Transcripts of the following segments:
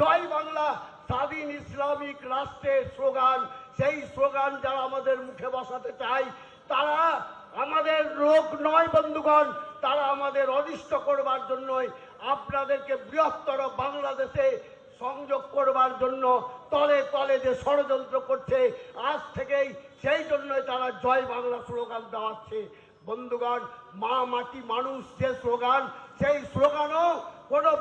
জয় বাংলা স্বাধীন ইসলামিক রাষ্ট্রের স্লোগান। সেই স্লোগান যারা আমাদের মুখে বসাতে চায় তারা আমাদের লোক নয় বন্ধুগণ, তারা আমাদের অনিষ্ট করবার জন্যই, আপনাদেরকে বৃহত্তর বাংলাদেশে সংযোগ করবার জন্য তলে তলে যে ষড়যন্ত্র করছে আজ থেকেই, সেই জন্যই তারা জয় বাংলা স্লোগান দেওয়াচ্ছে। বন্ধুগণ, মা মাটি মানুষ যে স্লোগান, সেই স্লোগানও কোনো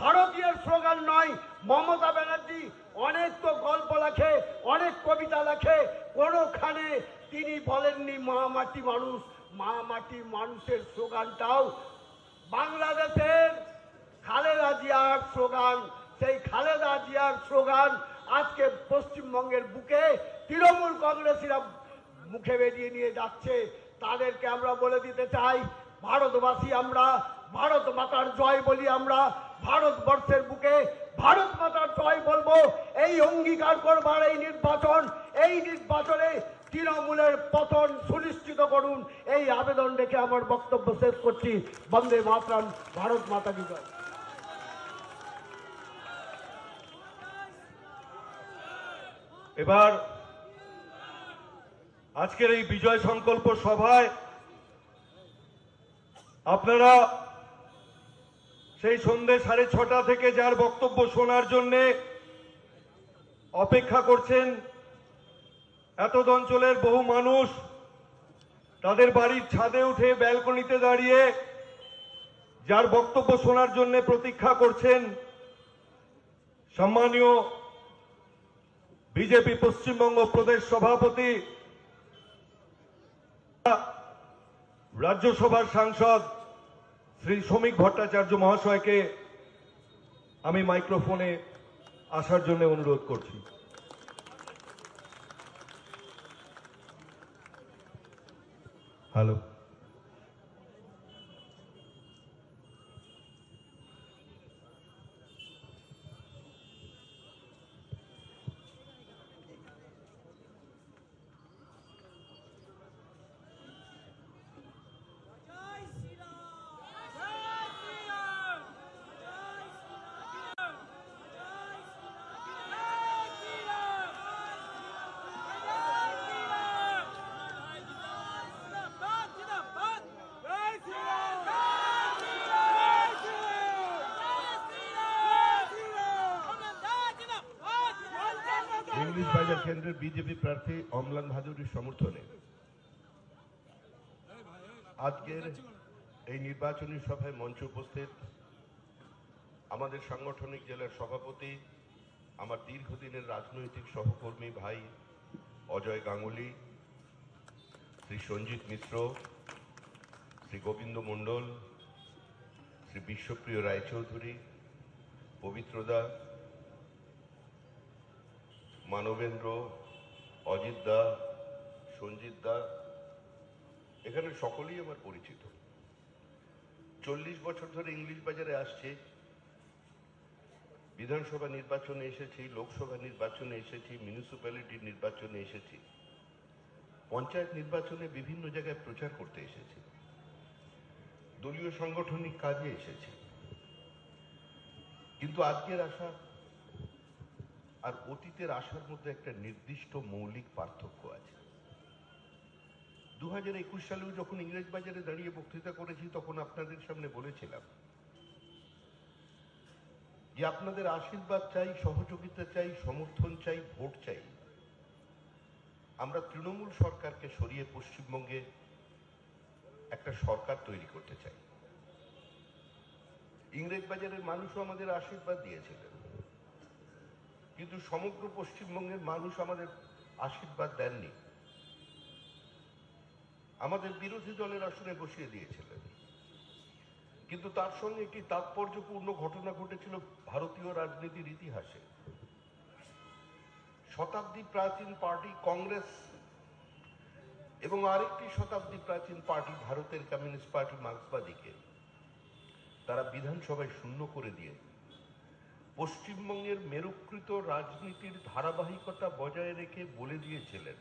ভারতীয় স্লোগান নয়। মমতা ব্যানার্জি অনেক তো গল্প লেখে, অনেক কবিতা লেখে, কোনোখানে তিনি বলেননি মা মাটি মানুষ। মা মাটি মানুষের স্লোগানটাও বাংলাদেশের খালেদা জিয়ার স্লোগান। সেই খালেদা জিয়ার স্লোগান আজকে পশ্চিমবঙ্গের বুকে তৃণমূল কংগ্রেসীরা মুখে বেরিয়ে নিয়ে যাচ্ছে। তাদেরকে আমরা বলে দিতে চাই, ভারতবাসী আমরা, ভারত মাতার জয় বলি আমরা, ভারতবর্ষের বুকে ভারত মাতার জয় বলবো। এই অঙ্গীকার করবার এই নির্বাচনে তৃণমূলের পতন সুনিশ্চিত করুন, এই আবেদন রেখে আমার বক্তব্য শেষ করছি। বন্দে মাতরম, ভারত মাতা কি জয়। এবার আজকের এই বিজয় সংকল্প সভায় আপনারা সেই সন্ধ্যে 6:30 থেকে যার বক্তব্য শোনার জন্য অপেক্ষা করছেন, এতদ অঞ্চলের বহু মানুষ তাদের বাড়ির ছাদে উঠে ব্যালকনিতে দাঁড়িয়ে যার বক্তব্য শোনার জন্য প্রতীক্ষা করছেন, সম্মানীয় বিজেপি পশ্চিমবঙ্গ প্রদেশ সভাপতি, রাজ্যসভার সাংসদ শ্রী শ্রমিক ভট্টাচার্য মহাশয়কে আমি মাইক্রোফোনে আসার জন্য অনুরোধ করছি। হ্যালো। ইংলিশ বাজার কেন্দ্রের বিজেপি প্রার্থী অম্লান ভাদুরীর সমর্থনে আজকের এই নির্বাচনী সভায় মঞ্চে উপস্থিত আমাদের সাংগঠনিক জেলার সভাপতি, আমার দীর্ঘদিনের রাজনৈতিক সহকর্মী ভাই অজয় গাঙ্গুলি, শ্রী সঞ্জিত মিশ্র, শ্রী গোবিন্দ মণ্ডল, শ্রী বিশ্বপ্রিয় রায়চৌধুরী, পবিত্রদা, মানবেন্দ্র, অজিত দা, সঞ্জিত দা, এখানে সকলেই আমার পরিচিত। 40 বছর ধরে ইংলিশ বাজারে আসছে, বিধানসভা নির্বাচনে এসেছি, লোকসভা নির্বাচনে এসেছি, মিউনিসিপ্যালিটি নির্বাচনে এসেছি, পঞ্চায়েত নির্বাচনে বিভিন্ন জায়গায় প্রচার করতে এসেছি, দলীয় সাংগঠনিক কাজে এসেছি। কিন্তু আজকের আশা আর অতীতের আশার মধ্যে একটা নির্দিষ্ট মৌলিক পার্থক্য আছে। 2021 সালেও যখন ইংরেজ বাজারে দাঁড়িয়ে বক্তৃতা করেছি, তখন আপনাদের সামনে বলেছিলাম যে আপনাদের আশীর্বাদ চাই, সহযোগিতা চাই, সমর্থন চাই, ভোট চাই। আমরা তৃণমূল সরকারকে সরিয়ে পশ্চিমবঙ্গে একটা সরকার তৈরি করতে চাই। ইংরেজ বাজারের মানুষও আমাদের আশীর্বাদ দিয়েছিলেন, কিন্তু সমগ্র পশ্চিমবঙ্গের মানুষ আমাদের আশীর্বাদ দেননি, আমাদের বিরোধী দলের আসনে বসিয়ে দিয়েছিলেন। কিন্তু তার সঙ্গে একটি তাৎপর্যপূর্ণ ঘটনা ঘটেছিল ভারতীয় রাজনীতির ইতিহাসে। শতাব্দী প্রাচীন পার্টি কংগ্রেস এবং আরেকটি শতাব্দী প্রাচীন পার্টি ভারতের কমিউনিস্ট পার্টি মার্ক্সবাদীকে তারা বিধানসভায় শূন্য করে দিয়ে পশ্চিমবঙ্গের মেরুকৃত রাজনীতির ধারাবাহিকতা বজায় রেখে বলে দিয়েছিলেন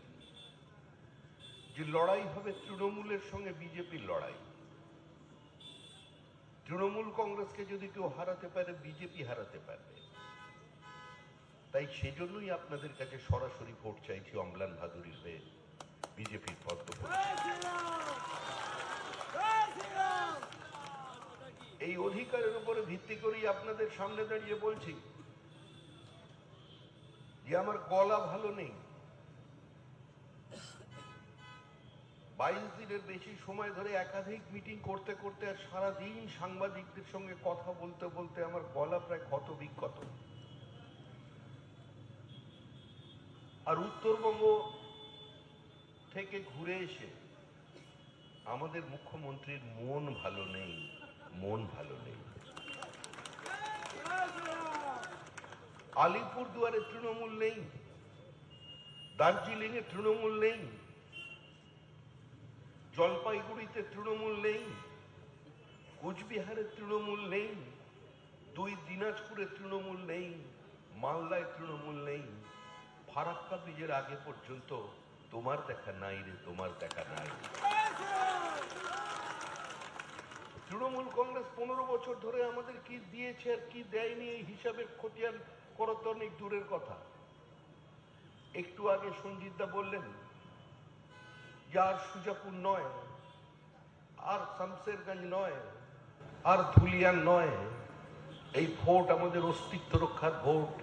যে লড়াই হবে তৃণমূলের সঙ্গে বিজেপির লড়াই। তৃণমূল কংগ্রেসকে যদি কেউ হারাতে পারে, বিজেপি হারাতে পারবে। তাই সেজন্যই আপনাদের কাছে সরাসরি ভোট চাইছি অম্লান ভাদুরীর হয়ে বিজেপির পদ্ম। এই অধিকারের উপরে ভিত্তি করেই আপনাদের সামনে দাঁড়িয়ে বলছি যে আমার গলা ভালো নেই। 22 দিনের বেশি সময় ধরে একাধিক মিটিং করতে করতে আর সারাদিন সাংবাদিকদের সঙ্গে কথা বলতে বলতে আমার গলা প্রায় ক্ষত বিক্ষত। আর উত্তরবঙ্গ থেকে ঘুরে এসে আমাদের মুখ্যমন্ত্রীর মন ভালো নেই, মন ভালো নেই। আলিপুরদুয়ারে তৃণমূল নেই, দার্জিলিং এ তৃণমূল নেই, জলপাইগুড়িতে তৃণমূল নেই, কোচবিহারে তৃণমূল নেই, 2 দিনাজপুরে তৃণমূল নেই, মালদায় তৃণমূল নেই। ফারাক্কা ব্রিজের আগে পর্যন্ত তোমার দেখা নাই রে, তোমার দেখা নাই। তৃণমূল কংগ্রেস 15 বছর ধরে আমাদের কি দিয়েছে আর কি দেয়নি এই হিসাবের খতিয়ান করা তো অনেক দূরের কথা। একটু আগে সঞ্জিতদা বললেন যে আর সুজাপুর নয়, আর শামসেরগঞ্জ নয়, আর ধুলিয়ান নয়, এই ভোট আমাদের অস্তিত্ব রক্ষার ভোট।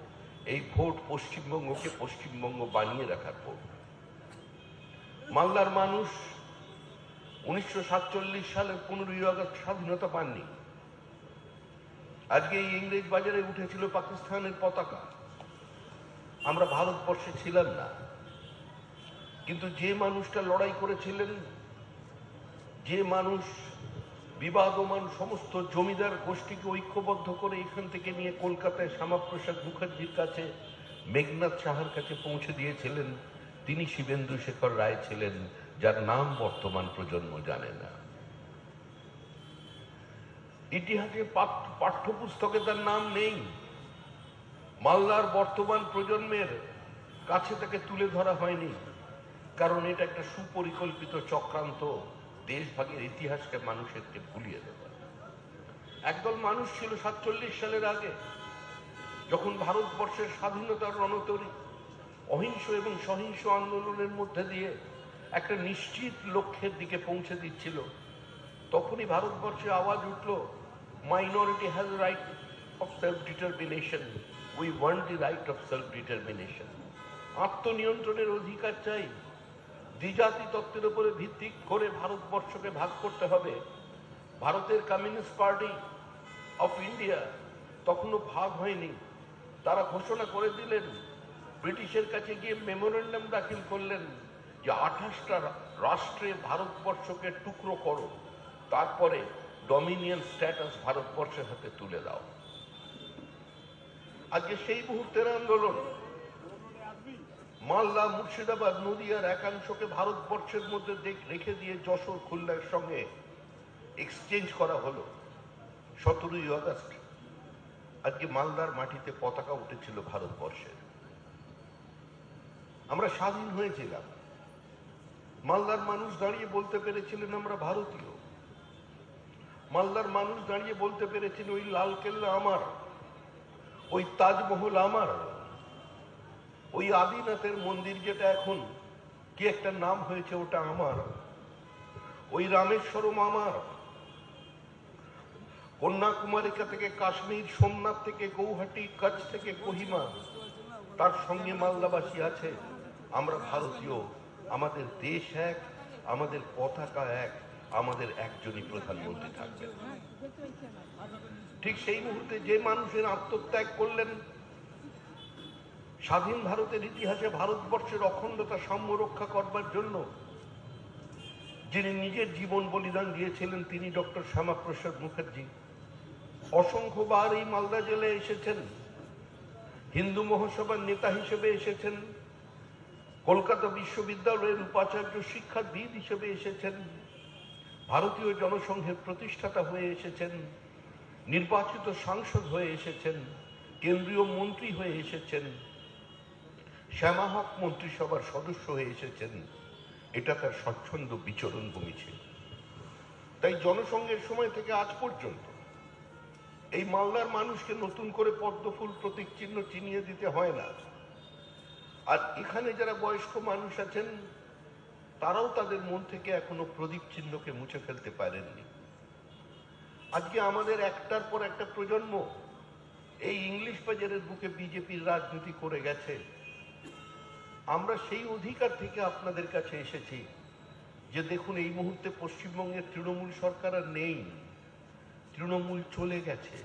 এই ভোট পশ্চিমবঙ্গকে পশ্চিমবঙ্গ বানিয়ে রাখার ভোট। মালদার মানুষ 1947 সালের 15ই আগস্ট স্বাধীনতা পাননি। আজকে এই ইংরেজ বাজারে উঠেছিল পাকিস্তানের পতাকা, আমরা ভারতবর্ষে ছিলাম না। কিন্তু যে মানুষটা লড়াই করেছিলেন, যে মানুষ বিবাদমান সমস্ত জমিদার গোষ্ঠীকে ঐক্যবদ্ধ করে এখান থেকে নিয়ে কলকাতায় শ্যামাপ্রসাদ মুখার্জির কাছে, মেঘনাথ সাহার কাছে পৌঁছে দিয়েছিলেন, তিনি শিবেন্দ্র শেখর রায় ছিলেন, যার নাম বর্তমান প্রজন্ম জানে না। ইতিহাসে পাঠ্যপুস্তকে তার নাম নেই। মালদার বর্তমান প্রজন্মের কাছে তাকে তুলে ধরা হয়নি, কারণ এটা একটা সুপরিকল্পিত চক্রান্ত দেশভাগের ইতিহাসকে মানুষেরকে ভুলিয়ে দেওয়া। একদল মানুষ ছিল 47 সালের আগে, যখন ভারতবর্ষের স্বাধীনতার রণতরী অহিংস এবং সহিংস আন্দোলনের মধ্যে দিয়ে একটা নিশ্চিত লক্ষ্যের দিকে পৌঁছে দিচ্ছিল, তখনই ভারতবর্ষে আওয়াজ উঠল, minority has right of self determination, we want the right of self determination. আত্মনিয়ন্ত্রণের অধিকার চাই, দ্বিজাতি তত্ত্বের উপরে ভিত্তি করে ভারতবর্ষকে ভাগ করতে হবে। ভারতের কমিউনিস্ট পার্টি অফ ইন্ডিয়া তখনও ভাগ হয়নি। তারা ঘোষণা করে দিলেন, ব্রিটিশের কাছে গিয়ে মেমোরেন্ডাম দাখিল করলেন যে 28টা রাষ্ট্রে ভারতবর্ষকে টুকরো করো, তারপরে ডমিনিয়ন স্ট্যাটাস ভারতবর্ষের হাতে তুলে দাও। আজকে সেই মুহূর্তের আন্দোলন। মালদা, মুর্শিদাবাদ, নদিয়ার একাংশকে ভারতবর্ষের মধ্যে রেখে দিয়ে যশোর, খুলনার সঙ্গে এক্সচেঞ্জ করা হলো। 17ই আগস্ট আজকে মালদার মাটিতে পতাকা উঠেছিল ভারতবর্ষের। আমরা স্বাধীন হয়েছিলাম। মালদার মানুষ দাঁড়িয়ে বলতে পেরেছিলেন আমরা ভারতীয়। মালদার মানুষ দাঁড়িয়ে বলতে পেরেছিল ওই লালকেল্লা আমার, ওই তাজমহল আমার, ওই আদিনাথের মন্দির যেটা এখন কি একটা নাম হয়েছে ওটা আমার, ওই রামেশ্বরম আমার, কন্যাকুমারিকা থেকে কাশ্মীর, সোমনাথ থেকে গৌহাটি, কচ্ছ থেকে কোহিমা, তার সঙ্গে মালদাবাসী আছে। আমরা ভারতীয়, আমাদের দেশ এক, আমাদের পতাকা এক, আমাদের একজনই প্রধানমন্ত্রী থাকবেন। ঠিক সেই মুহূর্তে যে মানুষের আত্মত্যাগ করলেন, স্বাধীন ভারতের ইতিহাসে ভারতবর্ষের অখণ্ডতা সাম্য রক্ষা করবার জন্য যিনি নিজের জীবন বলিদান দিয়েছিলেন, তিনি ডক্টর শ্যামাপ্রসাদ মুখার্জি। অসংখ্যবার এই মালদা জেলে এসেছেন, হিন্দু মহাসভার নেতা হিসেবে এসেছেন, কলকাতা বিশ্ববিদ্যালয়ের উপাচার্য শিক্ষাবিদ হিসেবে এসেছেন, ভারতীয় জনসংঘের প্রতিষ্ঠাতা হয়ে এসেছেন, নির্বাচিত সাংসদ হয়ে এসেছেন, কেন্দ্রীয় মন্ত্রী হয়ে এসেছেন, শ্যামাহক মন্ত্রিসভার সদস্য হয়ে এসেছেন। এটা তার স্বচ্ছন্দ বিচরণ ভূমি ছিল। তাই জনসংঘের সময় থেকে আজ পর্যন্ত এই মালদার মানুষকে নতুন করে পদ্মফুল প্রতীক চিহ্ন চিনিয়ে দিতে হয় না। আর এখানে যারা বয়স্ক মানুষ আছেন তারাও তাদের মন থেকে এখনো প্রদীপ চিহ্নকে মুছে ফেলতে পারেননি। আজকে আমাদের একটার পর একটা প্রজন্ম এই ইংলিশ বাজারের বুকে বিজেপির রাজনীতি করে গেছে। আমরা সেই অধিকার থেকে আপনাদের কাছে এসেছি যে দেখুন, এই মুহূর্তে পশ্চিমবঙ্গের তৃণমূল সরকার আর নেই। তৃণমূল চলে গেছে,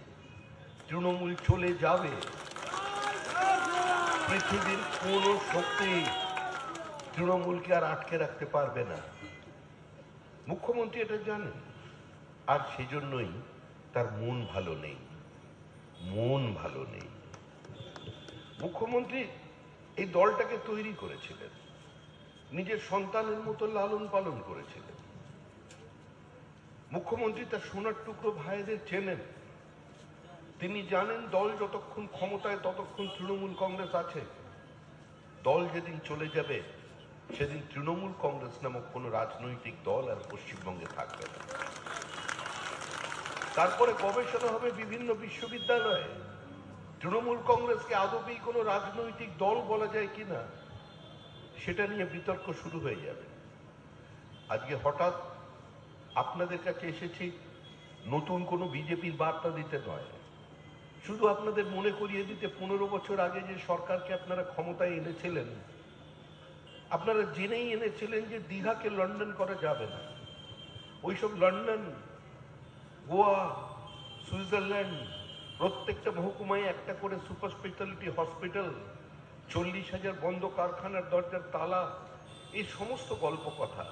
তৃণমূল চলে যাবে। পৃথিবীর কোন শক্তি তৃণমূলকে আর আটকে রাখতে পারবে না। মুখ্যমন্ত্রী এটা জানেন, আর সেজন্যই তার মন ভালো নেই, মন ভালো নেই। মুখ্যমন্ত্রী এই দলটাকে তৈরি করেছিলেন, নিজের সন্তানের মতো লালন পালন করেছিলেন। মুখ্যমন্ত্রী তার সোনার টুকরো ভাইদের চেনেন। তিনি জানেন দল যতক্ষণ ক্ষমতায় ততক্ষণ তৃণমূল কংগ্রেস আছে। দল যেদিন চলে যাবে সেদিন তৃণমূল কংগ্রেস নামক কোনো রাজনৈতিক দল আর পশ্চিমবঙ্গে থাকবে না। তারপরে গবেষণা হবে বিভিন্ন বিশ্ববিদ্যালয়ে তৃণমূল কংগ্রেসকে আদপেই কোনো রাজনৈতিক দল বলা যায় কিনা সেটা নিয়ে বিতর্ক শুরু হয়ে যাবে। আজকে হঠাৎ আপনাদের কাছে এসেছি নতুন কোনো বিজেপির বার্তা দিতে নয়, শুধু আপনাদের মনে করিয়ে দিতে 15 বছর আগে যে সরকারকে আপনারা ক্ষমতায় এনেছিলেন, আপনারা জেনেই এনেছিলেন যে দীঘাকে লন্ডন করা যাবে না। ওইসব লন্ডন, গোয়া, সুইজারল্যান্ড, প্রত্যেকটা মহকুমায় একটা করে সুপার স্পেশালিটি হসপিটাল, 40,000 বন্ধ কারখানার দরজার তালা, এই সমস্ত গল্প কথা।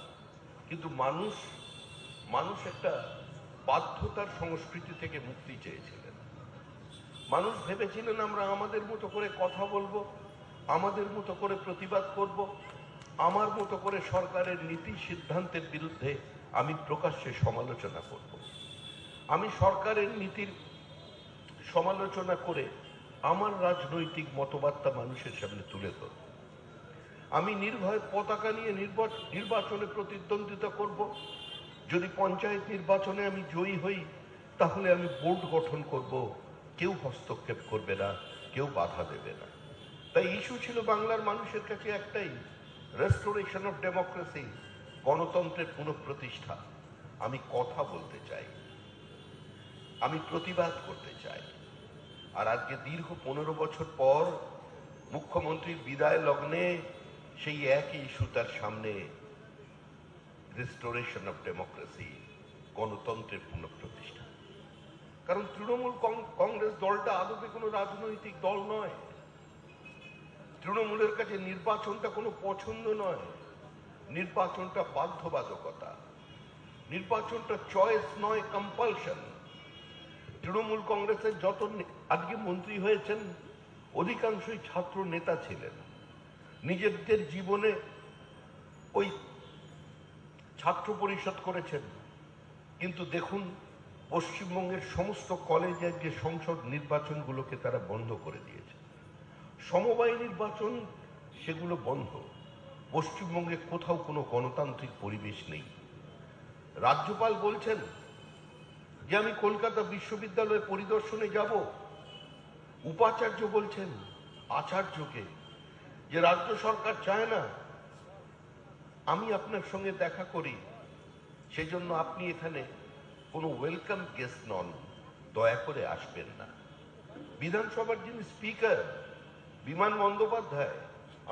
কিন্তু মানুষ একটা বাধ্যতার সংস্কৃতি থেকে মুক্তি চেয়েছিলেন। মানুষ ভেবেছিলেন আমরা আমাদের মতো করে কথা বলবো, আমাদের মতো করে প্রতিবাদ করব, আমার মতো করে সরকারের নীতি সিদ্ধান্তের বিরুদ্ধে আমি প্রকাশ্যে সমালোচনা করব। আমি সরকারের নীতির সমালোচনা করে আমার রাজনৈতিক মতবাদটা মানুষের সামনে তুলে ধরব। আমি নির্ভয় পতাকা নিয়ে নির্বাচনে প্রতিদ্বন্দ্বিতা করব। যদি পঞ্চায়েত নির্বাচনে আমি জয়ী হই তাহলে আমি বোর্ড গঠন করব, কেউ হস্তক্ষেপ করবে না, কেউ বাধা দেবে না। তাই ইস্যু ছিল বাংলার মানুষের কাছে একটাই, রেস্টোরেশন অফ ডেমোক্রেসি, গণতন্ত্রের পুনঃপ্রতিষ্ঠা। আমি কথা বলতে চাই, আমি প্রতিবাদ করতে চাই। আর আজকে দীর্ঘ 15 বছর পর মুখ্যমন্ত্রীর বিদায় লগ্নে সেই একই ইস্যু তার সামনে, রেস্টোরেশন অফ ডেমোক্রেসি, গণতন্ত্রের পুনঃপ্রতিষ্ঠা। কারণ তৃণমূল কংগ্রেস দলটা আদপে কোনো রাজনৈতিক দল নয়। তৃণমূলের কাছে নির্বাচনটা কোনো পছন্দ নয়, নির্বাচনটা বাধ্যবাধকতা, নির্বাচনটা চয়েস নয়, কম্পালশন। তৃণমূল কংগ্রেসের যত আজকে মন্ত্রী হয়েছেন অধিকাংশই ছাত্র নেতা ছিলেন, নিজেদের জীবনে ওই ছাত্র পরিষদ করেছেন। কিন্তু দেখুন, পশ্চিমবঙ্গের সমস্ত কলেজের যে সংসদ নির্বাচনগুলোকে তারা বন্ধ করে দিয়েছে, সমবায় নির্বাচন সেগুলো বন্ধ। পশ্চিমবঙ্গে কোথাও কোনো গণতান্ত্রিক পরিবেশ নেই। রাজ্যপাল বলছেন যে আমি কলকাতা বিশ্ববিদ্যালয় পরিদর্শনে যাব। উপাচার্য বলছেন আচার্যকে যে রাজ্য সরকার চায় না আমি আপনার সঙ্গে দেখা করি, সেজন্য আপনি এখানে কোনো ওয়েলকাম গেস্ট নন, দয়া করে আসবেন না। বিধানসভার যিনি স্পিকার বিমান বন্দ্যোপাধ্যায়,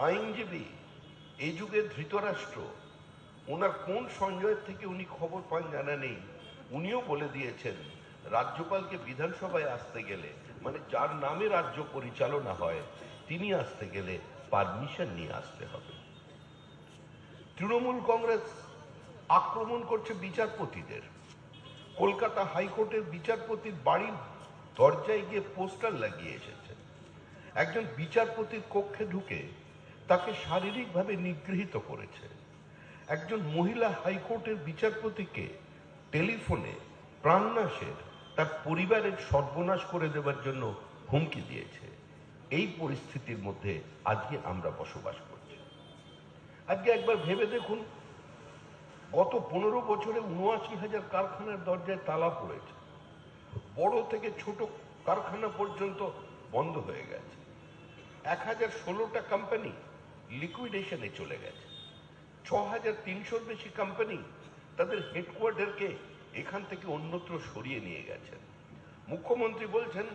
আইনজীবী, এই যুগের ধৃতরাষ্ট্র, ওনার কোন সঞ্জয়ের থেকে উনি খবর পান জানা নেই, উনিও বলে দিয়েছেন রাজ্যপালকে বিধানসভায় আসতে গেলে, মানে যার নামে রাজ্য পরিচালনা হয়, তিনি আসতে গেলে পারমিশন নিয়ে আসতে হবে। তৃণমূল কংগ্রেস আক্রমণ করছে বিচারপতিদের। কলকাতা হাইকোর্টের বিচারপতির বাড়ির দরজায় গিয়ে পোস্টার লাগিয়ে এসেছে। একজন বিচারপতির কক্ষে ঢুকে তাকে শারীরিকভাবে নিগৃহীত করেছে। একজন মহিলা হাইকোর্টের বিচারপতিকে টেলিফোনে প্রাণনাশের, তার পরিবারের সর্বনাশ করে দেওয়ার জন্য হুমকি দিয়েছে। এই পরিস্থিতির মধ্যে আজকে আমরা বসবাস করছি। আজকে একবার ভেবে দেখুন, গত 15 বছরে 79,000 কারখানার দরজায় তালা পড়েছে। বড় থেকে ছোট কারখানা পর্যন্ত বন্ধ হয়ে গেছে। 1016টা কোম্পানি লিকুইডেশনে চলে গেছে। 6300-র বেশি কোম্পানি তাদের হেডকোয়ার্টারকে এখান থেকে অন্যত্র সরিয়ে নিয়ে গেছেন। মুখ্যমন্ত্রী বলছেন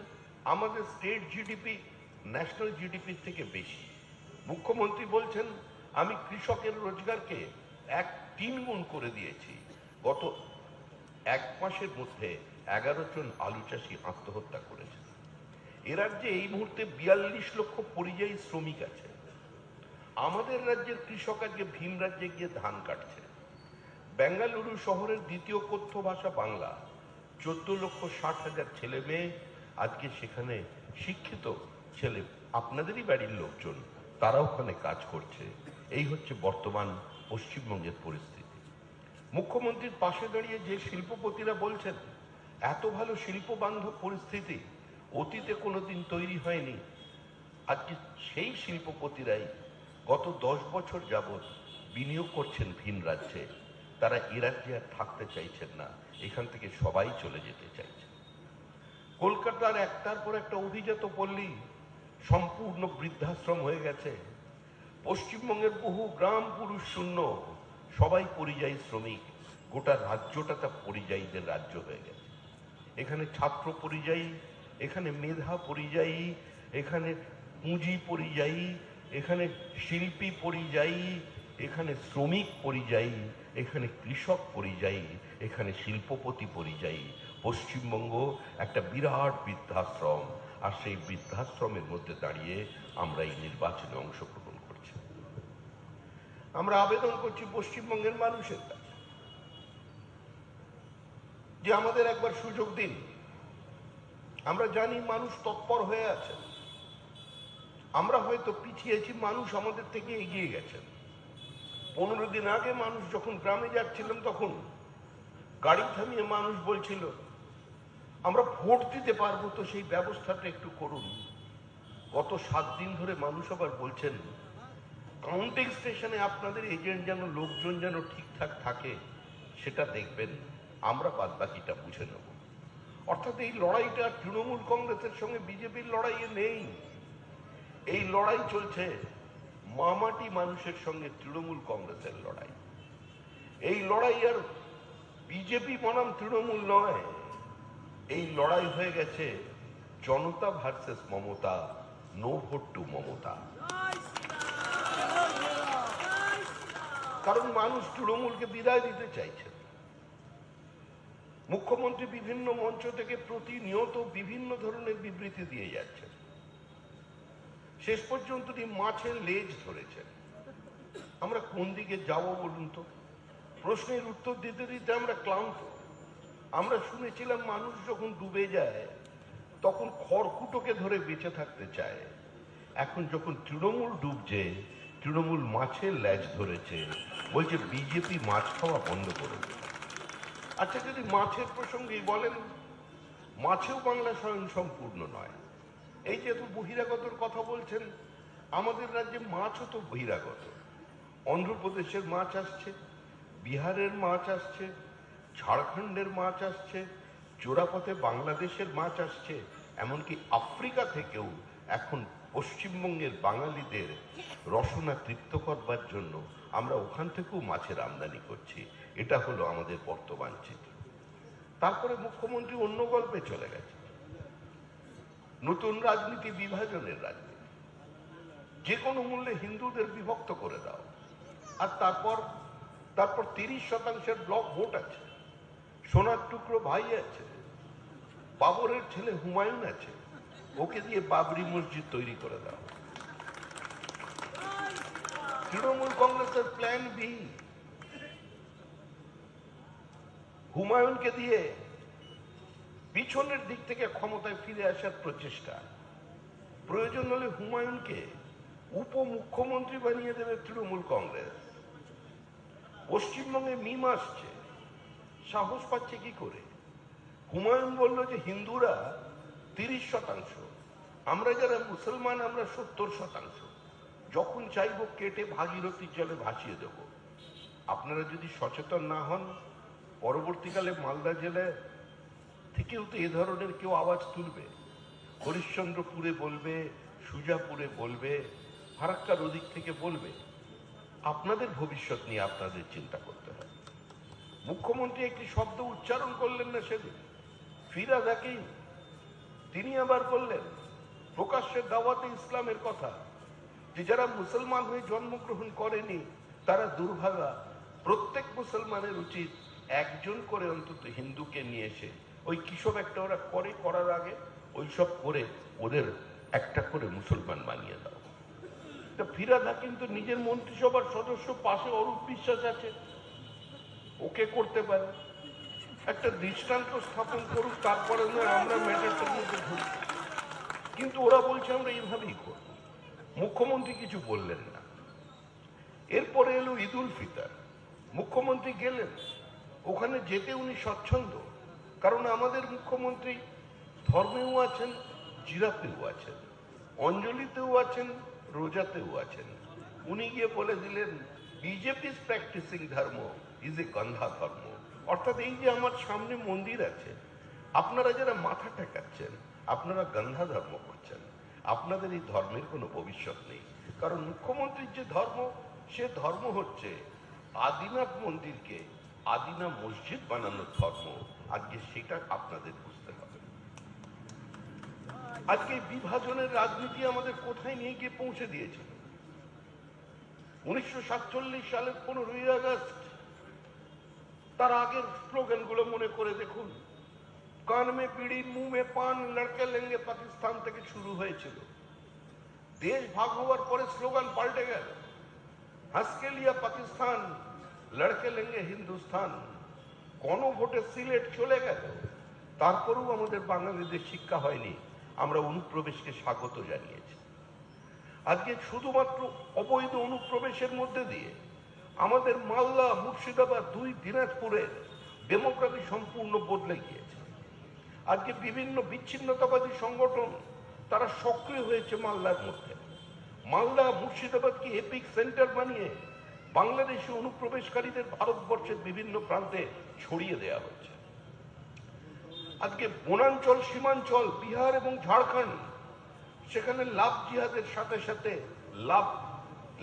আমাদের স্টেট জিডিপি ন্যাশনাল জিডিপির থেকে বেশি। মুখ্যমন্ত্রী বলছেন আমি কৃষকের রোজগারকে 3 গুণ করে দিয়েছি। গত 1 মাসের মধ্যে 11 জন আলু চাষি আত্মহত্যা করেছে। এ রাজ্যে এই মুহূর্তে 42 লক্ষ পরিযায়ী শ্রমিক আছে। আমাদের রাজ্যের কৃষক আজকে ভিন রাজ্যে গিয়ে ধান কাটছে। বেঙ্গালুরু শহরের দ্বিতীয় কথ্য ভাষা বাংলা। 14,60,000 ছেলে মেয়ে আজকে সেখানে শিক্ষিত ছেলে, আপনাদেরই বাড়ির লোকজন, তারা ওখানে কাজ করছে। এই হচ্ছে বর্তমান পশ্চিমবঙ্গের পরিস্থিতি। মুখ্যমন্ত্রীর পাশে দাঁড়িয়ে যে শিল্পপতিরা বলছেন এত ভালো শিল্প বান্ধব পরিস্থিতি অতীতে কোনোদিন তৈরি হয়নি, আজকে সেই শিল্পপতিরাই গত 10 বছর যাবৎ বিনিয়োগ করছেন ভিন রাজ্যে। তারা এ রাজ্যে আর থাকতে চাইছেন না, এখান থেকে সবাই চলে যেতে চাইছে। কলকাতার একটার পর একটা অভিজাত পল্লী সম্পূর্ণ বৃদ্ধাশ্রম হয়ে গেছে। পশ্চিমবঙ্গের বহু গ্রাম পুরুষ শূন্য, সবাই পরিযায়ী শ্রমিক। গোটা রাজ্যটা তা পরিযায়ীদের রাজ্য হয়ে গেছে। এখানে ছাত্র পরিযায়ী, এখানে মেধা পরিযায়ী, এখানে পুঁজি পরিযায়ী, এখানে শিল্পী পরিযায়ী, এখানে শ্রমিক পরিযায়ী, এখানে কৃষক পরিযায়ী, এখানে শিল্পপতি পরিযায়ী। পশ্চিমবঙ্গ একটা বিরাট বৃদ্ধাশ্রম, আর সেই বৃদ্ধাশ্রমের মধ্যে দাঁড়িয়ে আমরা এই নির্বাচনে অংশগ্রহণ করছি। আমরা আবেদন করছি পশ্চিমবঙ্গের মানুষের কাছে যে আমাদের একবার সুযোগ দিন। আমরা জানি মানুষ তৎপর হয়ে আছে, আমরা হয়তো পিছিয়েছি, মানুষ আমাদের থেকে এগিয়ে গেছেন। 15 দিন আগে মানুষ যখন গ্রামে যাচ্ছিলাম তখন গাড়ি থামিয়ে মানুষ বলছিল আমরা ভোট দিতে পারবো, তো সেই ব্যবস্থাটা একটু করুন। গত 7 দিন ধরে মানুষ আবার বলছেন কাউন্টিং স্টেশনে আপনাদের এজেন্ট যেন, লোকজন যেন ঠিকঠাক থাকে, সেটা দেখবেন, আমরা বাদ বাকিটা বুঝে নেব। অর্থাৎ এই লড়াইটা তৃণমূল কংগ্রেসের সঙ্গে বিজেপির লড়াইয়ে নেই। এই লড়াই চলছে মামাটি মানুষের সঙ্গে তৃণমূল কংগ্রেসের লড়াই। এই লড়াই আর বিজেপি বনাম তৃণমূল নয়, এই লড়াই হয়ে গেছে জনতা versus Mamata, no vote to Mamata. কারণ মানুষ তৃণমূলকে বিদায় দিতে চাইছে। মুখ্যমন্ত্রী বিভিন্ন মঞ্চ থেকে প্রতিনিয়ত বিভিন্ন ধরনের বিবৃতি দিয়ে যাচ্ছেন। শেষ পর্যন্ত তিনি মাছের লেজ ধরেছেন। আমরা কোন দিকে যাব বলুন তো? প্রশ্নের উত্তর দিতে দিতে আমরা ক্লান্ত। আমরা শুনেছিলাম মানুষ যখন ডুবে যায় তখন খড়কুটোকে ধরে বেঁচে থাকতে চায়। এখন যখন তৃণমূল ডুবছে, তৃণমূল মাছের লেজ ধরেছে, বলছে বিজেপি মাছ খাওয়া বন্ধ করে দেবে। আচ্ছা, যদি মাছের প্রসঙ্গেই বলেন, মাছেও বাংলা স্বয়ং সম্পূর্ণ নয়। এই যে এত বহিরাগতর কথা বলছেন, আমাদের রাজ্যে মাছও তো বহিরাগত। অন্ধ্রপ্রদেশের মাছ আসছে, বিহারের মাছ আসছে, ঝাড়খণ্ডের মাছ আসছে, চোরাপথে বাংলাদেশের মাছ আসছে, এমনকি আফ্রিকা থেকেও এখন পশ্চিমবঙ্গের বাঙালিদের রসনা তৃপ্ত করবার জন্য আমরা ওখান থেকেও মাছের আমদানি করছি। এটা হলো আমাদের বর্তমান চিত্র। তারপরে মুখ্যমন্ত্রী অন্য গল্পে চলে গেছে। নতুন রাজনীতি বিভাজনের রাজনীতি, যে কোনো মূল্যে হিন্দুদের বিভক্ত করে দাও। আর তারপর 30% ব্লক ভোট আছে, সোনার টুকরো ভাই আছে, বাবরের ছেলে হুমায়ুন আছে, ওকে দিয়ে বাবরি মসজিদ তৈরি করে দাও। তৃণমূল কংগ্রেসের প্ল্যান বি, হুমায়ুনকে দিয়ে পিছনের দিক থেকে ক্ষমতায় ফিরে আসার প্রচেষ্টা। প্রয়োজন হলে হুমায়ুনকে উপমুখ্যমন্ত্রী বানিয়ে দেবে তৃণমূল কংগ্রেস। পশ্চিমবঙ্গে মিম আসছে, সাহস পাচ্ছে কি করে? হুমায়ুন বলল যে হিন্দুরা 30%, আমরা যারা মুসলমান আমরা 70%, যখন চাইব কেটে ভাগীরথী জলে ভাসিয়ে দেব। আপনারা যদি সচেতন না হন, পরবর্তীকালে মালদা জেলায় থেকেও তো এ ধরনের কেউ আওয়াজ তুলবে। হরিশ্চন্দ্রপুরে বলবে, সুজাপুরে বলবে, ফারাক্কার ওদিক থেকে বলবে। আপনাদের ভবিষ্যৎ নিয়ে আপনাদের চিন্তা করতে হবে। মুখ্যমন্ত্রী একটি শব্দ উচ্চারণ করলেন না সেদিন, ফিরাদ হাকিম, তিনি আবার বললেন প্রকাশ্যে দাওয়াতে ইসলামের কথা, যে যারা মুসলমান হয়ে জন্মগ্রহণ করেনি তারা দুর্ভাগা। প্রত্যেক মুসলমানের উচিত একজন করে অন্তত হিন্দুকে নিয়ে এসে ওই কিসব একটা ওরা করে, করার আগে ওইসব করে ওদের একটা করে মুসলমান বানিয়ে দাও। ফিরাদ হাকিম তো নিজের মন্ত্রিসভার সদস্য, পাশে অরূপ বিশ্বাস আছে, ওকে করতে পারে। একটা দৃষ্টান্ত স্থাপন করুক, তারপরে আমরা ম্যাটারটার মধ্যে ঢুকি। কিন্তু ওরা বলছে আমরা এইভাবেই করব। মুখ্যমন্ত্রী কিছু বললেন না। এরপরে এলো ঈদ উল ফিতর, মুখ্যমন্ত্রী গেলেন, ওখানে যেতে উনি স্বচ্ছন্দ, কারণ আমাদের মুখ্যমন্ত্রী ধর্মেও আছেন, জিরাফেও আছেন, অঞ্জলিতেও আছেন, রোজাতেও আছেন। উনি গিয়ে বলে দিলেন বিজেপি প্র্যাকটিসিং ধর্ম ইজ এ গন্ধা ধর্ম। অর্থাৎ এই যে আমার সামনে মন্দির আছে, আপনারা যারা মাথা ঠেকাচ্ছেন আপনারা গন্ধা ধর্ম করছেন, আপনাদের এই ধর্মের কোনো ভবিষ্যৎ নেই। কারণ মুখ্যমন্ত্রীর যে ধর্ম, সে ধর্ম হচ্ছে আদিনাথ মন্দিরকে আদিনা মসজিদ বানানোর ধর্ম। আজকে সেটা আপনাদের বুঝতে হবে। আজকে বিভাজনের রাজনীতি আমাদের কোথায় নিয়ে গিয়ে পৌঁছে দিয়েছিল। 1947 সালের 15ই আগস্ট, তার আগের স্লোগানগুলো মনে করে দেখুন। কান মে বিড়ি, মুহ মে পান, লড়কে লেঙ্গে পাকিস্তান থেকে শুরু হয়েছিল। দেশ ভাগ হওয়ার পরে স্লোগান পাল্টে গেল, হাসকে লিয়া পাকিস্তান, লড়কে লেঙ্গে হিন্দুস্তান। গণভোটে সিলেট চলে গেল, তারপরেও আমাদের বাঙালিদের শিক্ষা হয়নি, আমরা অনুপ্রবেশকে স্বাগত জানিয়েছি। আজকে শুধুমাত্র অবৈধ অনুপ্রবেশের মধ্যে দিয়ে আমাদের মালদা, মুর্শিদাবাদ, 2 দিনাজপুরের ডেমোগ্রাফি সম্পূর্ণ বদলে গিয়েছে। আজকে বিভিন্ন বিচ্ছিন্নতাবাদী সংগঠন তারা সক্রিয় হয়েছে মালদার মধ্যে। মালদা, মুর্শিদাবাদকে এপিক সেন্টার বানিয়ে বাংলাদেশি অনুপ্রবেশকারীদের ভারতবর্ষের বিভিন্ন প্রান্তে ছড়িয়ে দেওয়া হচ্ছে। আজকে বনাঞ্চল, সীমাঞ্চল, বিহার এবং ঝাড়খণ্ড, সেখানে লাভ জিহাদের সাথে সাথে লাভ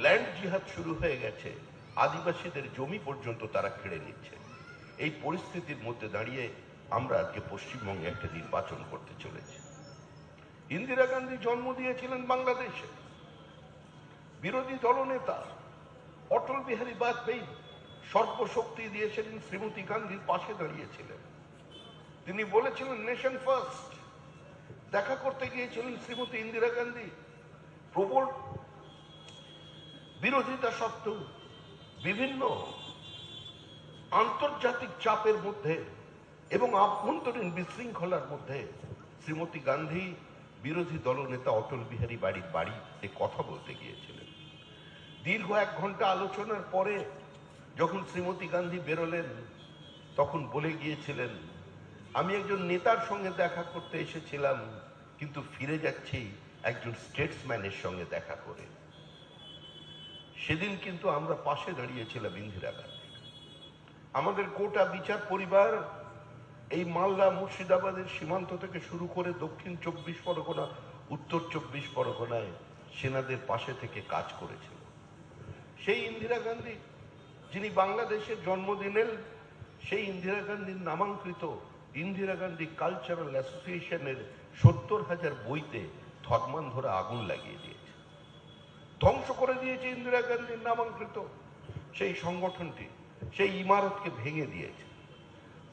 ল্যান্ড জিহাদ শুরু হয়ে গেছে। আদিবাসীদের জমি পর্যন্ত তারা কেড়ে নিচ্ছে। এই পরিস্থিতির মধ্যে দাঁড়িয়ে আমরা আজকে পশ্চিমবঙ্গে একটা নির্বাচন করতে চলেছি। ইন্দিরা গান্ধী জন্ম দিয়েছিলেন বাংলাদেশে। বিরোধী দলনেতা অটল বিহারী বাজপেয়ী সর্বশক্তি দিয়েছিলেন, শ্রীমতী গান্ধীর পাশে দাঁড়িয়েছিলেন। তিনি বলেছিলেন নেশন ফার্স্ট। দেখা করতে গিয়েছিলেন শ্রীমতী ইন্দিরা গান্ধী। প্রবল বিরোধিতা সত্ত্বেও, বিভিন্ন আন্তর্জাতিক চাপের মধ্যে এবং আভ্যন্তরীণ বিশৃঙ্খলার মধ্যে শ্রীমতী গান্ধী বিরোধী দলনেতা অটল বিহারী বাড়িতে কথা বলতে গিয়েছিলেন। দীর্ঘ 1 ঘন্টা আলোচনার পরে যখন শ্রীমতী গান্ধী বেরোলেন, তখন বলে গিয়েছিলেন, আমি একজন নেতার সঙ্গে দেখা করতে এসেছিলাম, কিন্তু ফিরে যাচ্ছি একজন স্টেটসম্যানের সঙ্গে দেখা করে। সেদিন কিন্তু আমরা পাশে দাঁড়িয়েছিলাম ইন্দিরা গান্ধী। আমাদের গোটা বিচার পরিবার এই মালদা, মুর্শিদাবাদের সীমান্ত থেকে শুরু করে দক্ষিণ 24 পরগনা, উত্তর 24 পরগনায় সেনাদের পাশে থেকে কাজ করেছিল। সেই ইন্দিরা গান্ধী যিনি বাংলাদেশের জন্মদিনের, সেই ইন্দিরা গান্ধীর নামাঙ্কিত ইন্দিরা গান্ধী কালচারাল অ্যাসোসিয়েশনের 70,000 বইতে ধর্মান্ধরা আগুন লাগিয়ে দিয়েছে, ধ্বংস করে দিয়েছে। ইন্দিরা গান্ধীর নামাঙ্কিত সেই সংগঠনটি সেই ইমারতকে ভেঙে দিয়েছে।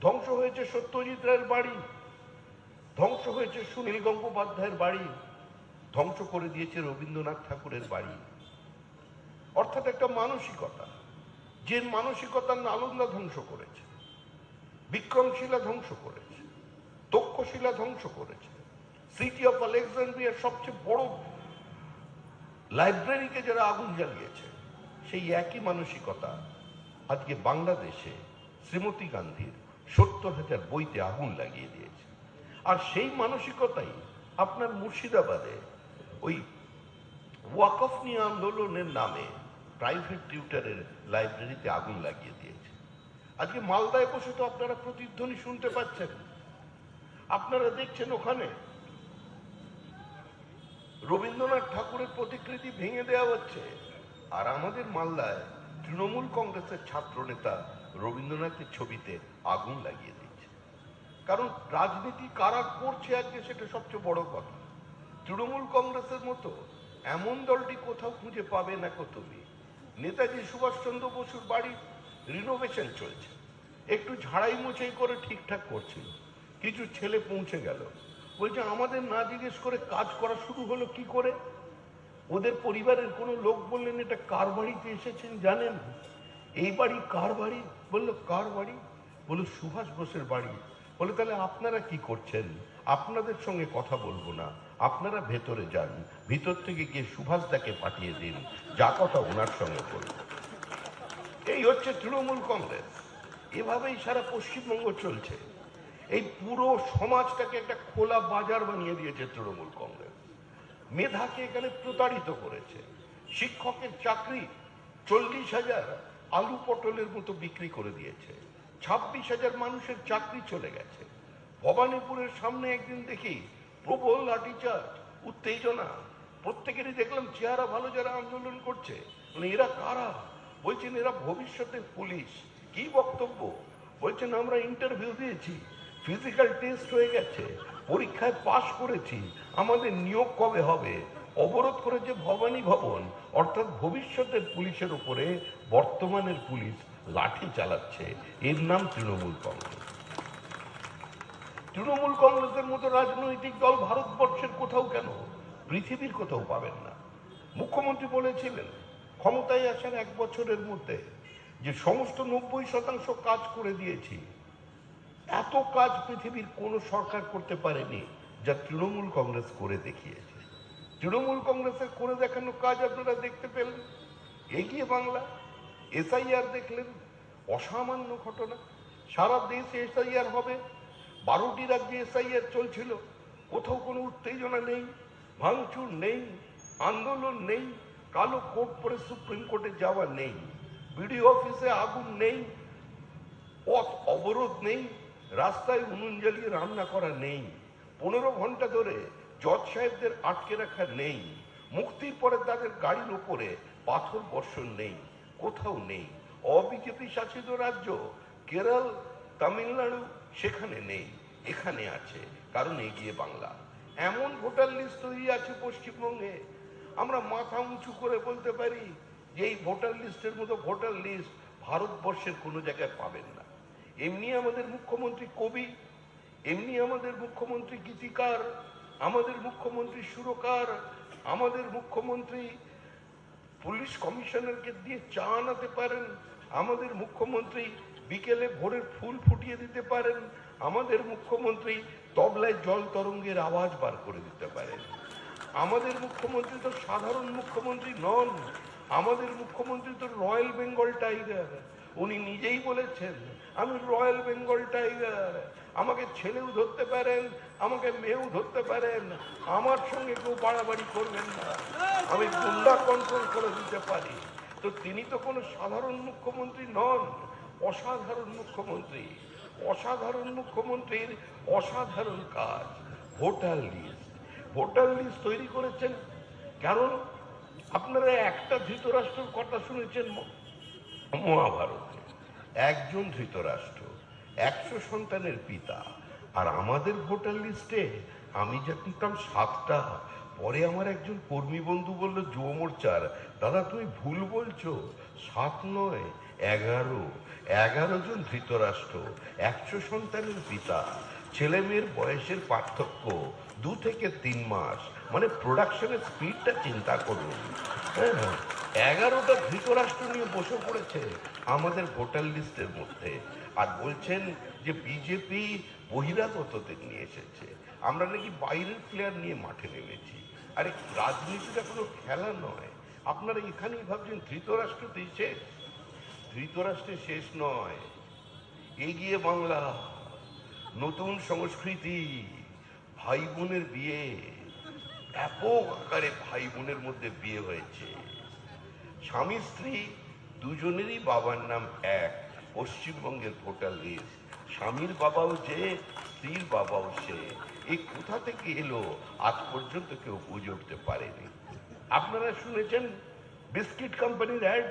ধ্বংস হয়েছে সত্যজিৎ রায়ের বাড়ি, ধ্বংস হয়েছে সুনীল গঙ্গোপাধ্যায়ের বাড়ি, ধ্বংস করে দিয়েছে রবীন্দ্রনাথ ঠাকুরের বাড়ি। অর্থাৎ একটা মানসিকতা, যে মানসিকতা নালন্দা ধ্বংস করেছে, বিক্রমশিলা ধ্বংস করেছে, তক্ষশিলা ধ্বংস করেছে, সিটি অফ আলেকজান্দ্রিয়ার সবচেয়ে বড় লাইব্রেরিকে যারা আগুন জ্বালিয়েছে, সেই একই মানসিকতা আজকে বাংলাদেশে শ্রীমতী গান্ধীর 70,000 বইতে আগুন লাগিয়ে দিয়েছে। আর সেই মানসিকতাই আপনার মুর্শিদাবাদে ওই ওয়াকফ নিয়ে আন্দোলনের নামে প্রাইভেট টিউটারের লাইব্রেরিতে আগুন লাগিয়ে দিয়েছে। আজকে মালদায় বসে তো আপনারা প্রতিধ্বনি শুনতে পাচ্ছেন। আপনারা দেখছেন ওখানে রবীন্দ্রনাথ ঠাকুরের প্রতিকৃতি ভেঙে দেওয়া হচ্ছে, আর আমাদের মালদায় তৃণমূল কংগ্রেসের ছাত্র নেতা রবীন্দ্রনাথের ছবিতে আগুন লাগিয়ে দিচ্ছে। কারণ রাজনীতি কারা করছে আজকে সেটা সবচেয়ে বড় কথা। তৃণমূল কংগ্রেসের মতো এমন দলটি কোথাও খুঁজে পাবে না কো তুমি। নেতাজি সুভাষচন্দ্র বসুর বাড়ি রিনোভেশন চলছে, একটু ঝাড়াই মোছাই করে ঠিকঠাক করছিল, কিছু ছেলে পৌঁছে গেল, বলছে আমাদের না জিজ্ঞেস করে কাজ করা শুরু হলো কি করে। ওদের পরিবারের কোনো লোক বললেন এটা কার বাড়িতে এসেছেন জানেন? এই বাড়ি কার বাড়ি? বললো কার বাড়ি? বললো সুভাষ বোসের বাড়ি। বলে তাহলে আপনারা কি করছেন? আপনাদের সঙ্গে কথা বলবো না, আপনারা ভেতরে যান, ভিতর থেকে গিয়ে সুভাষদাকে পাঠিয়ে দিন, যা কথা ওনার সঙ্গে বলবো। এই হচ্ছে তৃণমূল কংগ্রেস। এভাবেই সারা পশ্চিমবঙ্গ চলছে। এই পুরো সমাজটাকে একটা খোলা বাজার বানিয়ে দিয়েছে তৃণমূল কংগ্রেস। মেধাকে এখানে প্রতারিত করেছে। শিক্ষকের চাকরি 40,000 আলু পটলের মতো বিক্রি করে দিয়েছে। 26,000 মানুষের চাকরি চলে গেছে। ভবানীপুরের সামনে একদিন দেখি প্রবল লাঠিচার্জ, উত্তেজনা, প্রত্যেকেরই দেখলাম চেহারা ভালো যারা আন্দোলন করছে। মানে এরা কারা? বলছেন এরা ভবিষ্যতের পুলিশ। কি বক্তব্য? বলছেন আমরা ইন্টারভিউ দিয়েছি, ফিজিক্যাল টেস্ট হয়ে গেছে, পরীক্ষায় পাশ করেছি, আমাদের নিয়োগ কবে হবে? অবরোধ করেছে ভবানী ভবন, অর্থাৎ ভবিষ্যতের পুলিশের উপরে বর্তমানের পুলিশ লাঠি চালাচ্ছে। এর নাম তৃণমূল কংগ্রেস। তৃণমূল কংগ্রেসের মতো রাজনৈতিক দল ভারতবর্ষের কোথাও কেন, পৃথিবীর কোথাও পাবেন না। মুখ্যমন্ত্রী বলেছিলেন ক্ষমতায় আসার 1 বছরের মধ্যে যে সমস্ত 90% কাজ করে দিয়েছি। এত কাজ পৃথিবীর কোন সরকার করতে পারেনি যা তৃণমূল কংগ্রেস করে দেখিয়েছে। তৃণমূল কংগ্রেসের করে দেখানো কাজ আপনারা দেখতে পেলেন। এগিয়ে বাংলা, এসআইআর দেখলেন, অসামান্য ঘটনা। সারা দেশে এসআইআর হবে, 12টি রাজ্যে এসআইআর চলছিল, কোথাও কোনো উত্তেজনা নেই, ভাঙচুর নেই, আন্দোলন নেই, কালো কোট পরে সুপ্রিম কোর্টে যাওয়া নেই, বিডিও অফিসে আগুন নেই, পথ অবরোধ নেই, রাস্তায় উনুন জ্বালিয়ে রান্না করা নেই, 15 ঘন্টা ধরে জজ সাহেবদের আটকে রাখা নেই, মুক্তির পরে তাদের গাড়ির উপরে পাথর বর্ষণ নেই, কোথাও নেই। অবিজেপি শাসিত রাজ্য কেরল, তামিলনাড়ু সেখানে নেই, এখানে আছে, কারণ এগিয়ে বাংলা। এমন ভোটার লিস্ট তৈরি আছে পশ্চিমবঙ্গে, আমরা মাথা উঁচু করে বলতে পারি যে এই ভোটার লিস্টের মতো ভোটার লিস্ট ভারতবর্ষের কোনো জায়গায় পাবেন না। এমনি আমাদের মুখ্যমন্ত্রী কবি, এমনি আমাদের মুখ্যমন্ত্রী গীতিকার, আমাদের মুখ্যমন্ত্রী সুরকার, আমাদের মুখ্যমন্ত্রী পুলিশ কমিশনারকে দিয়ে চা আনাতে পারেন, আমাদের মুখ্যমন্ত্রী বিকেলে ভোরের ফুল ফুটিয়ে দিতে পারেন, আমাদের মুখ্যমন্ত্রী তবলায় জল তরঙ্গের আওয়াজ বার করে দিতে পারেন। আমাদের মুখ্যমন্ত্রী তো সাধারণ মুখ্যমন্ত্রী নন, আমাদের মুখ্যমন্ত্রী তো রয়্যাল বেঙ্গল টাইগার। উনি নিজেই বলেছেন আমি রয়্যাল বেঙ্গল টাইগার, আমাকে ছেলেও ধরতে পারেন, আমাকে মেয়েও ধরতে পারেন, আমার সঙ্গে কেউ বাড়াবাড়ি করবেন না, আমি গুন্ডা কন্ট্রোল করে দিতে পারি। তো তিনি তো কোনো সাধারণ মুখ্যমন্ত্রী নন, অসাধারণ মুখ্যমন্ত্রী। অসাধারণ মুখ্যমন্ত্রীর অসাধারণ কাজ ভোটার লিস্ট। ভোটার লিস্ট তৈরি করেছেন কারণ আপনারা একটা ধৃতরাষ্ট্রের কথা শুনেছেন মহাভারতে, একজন ধৃতরাষ্ট্র 100 সন্তানের পিতা। আর আমাদের ভোটার লিস্টে আমি জানতাম 7টা, পরে আমার একজন কর্মী বন্ধু বলল যুব মোর্চার, দাদা তুমি ভুল বলছো, 7 নয় 11 জন ধৃতরাষ্ট্র, 100 সন্তানের পিতা। ছেলে মেয়ের বয়সের পার্থক্য 2 থেকে 3 মাস, মানে প্রোডাকশনের স্পিডটা চিন্তা করুন। হ্যাঁ, 11টা ধৃতরাষ্ট্র নিয়ে বসে পড়েছে আমাদের ভোটার লিস্টের মধ্যে, আর বলছেন যে বিজেপি বহিরাগতদের নিয়ে এসেছে, আমরা নাকি বাইরের প্লেয়ার নিয়ে মাঠে নেমেছি। আরে রাজনীতিটা কোনো খেলা নয়। আপনারা এখানেই ভাবছেন ধৃতরাষ্ট্রতে শেষ, ধৃতরাষ্ট্রে শেষ নয়। এগিয়ে বাংলা, নতুন সংস্কৃতি, ভাই বোনের বিয়ে, ব্যাপক আকারে ভাই বোনের মধ্যে বিয়ে হয়েছে। স্বামী স্ত্রী দুজনেরই বাবার নাম এক, পশ্চিমবঙ্গের ভোটার লিস্ট। স্বামীর বাবাও যে, স্ত্রীর বাবাও সে, এই কোথা থেকে এলো আজ পর্যন্ত কেউ বুঝে উঠতে পারেনি। আপনারা শুনেছেন বিস্কিট কোম্পানির অ্যাড,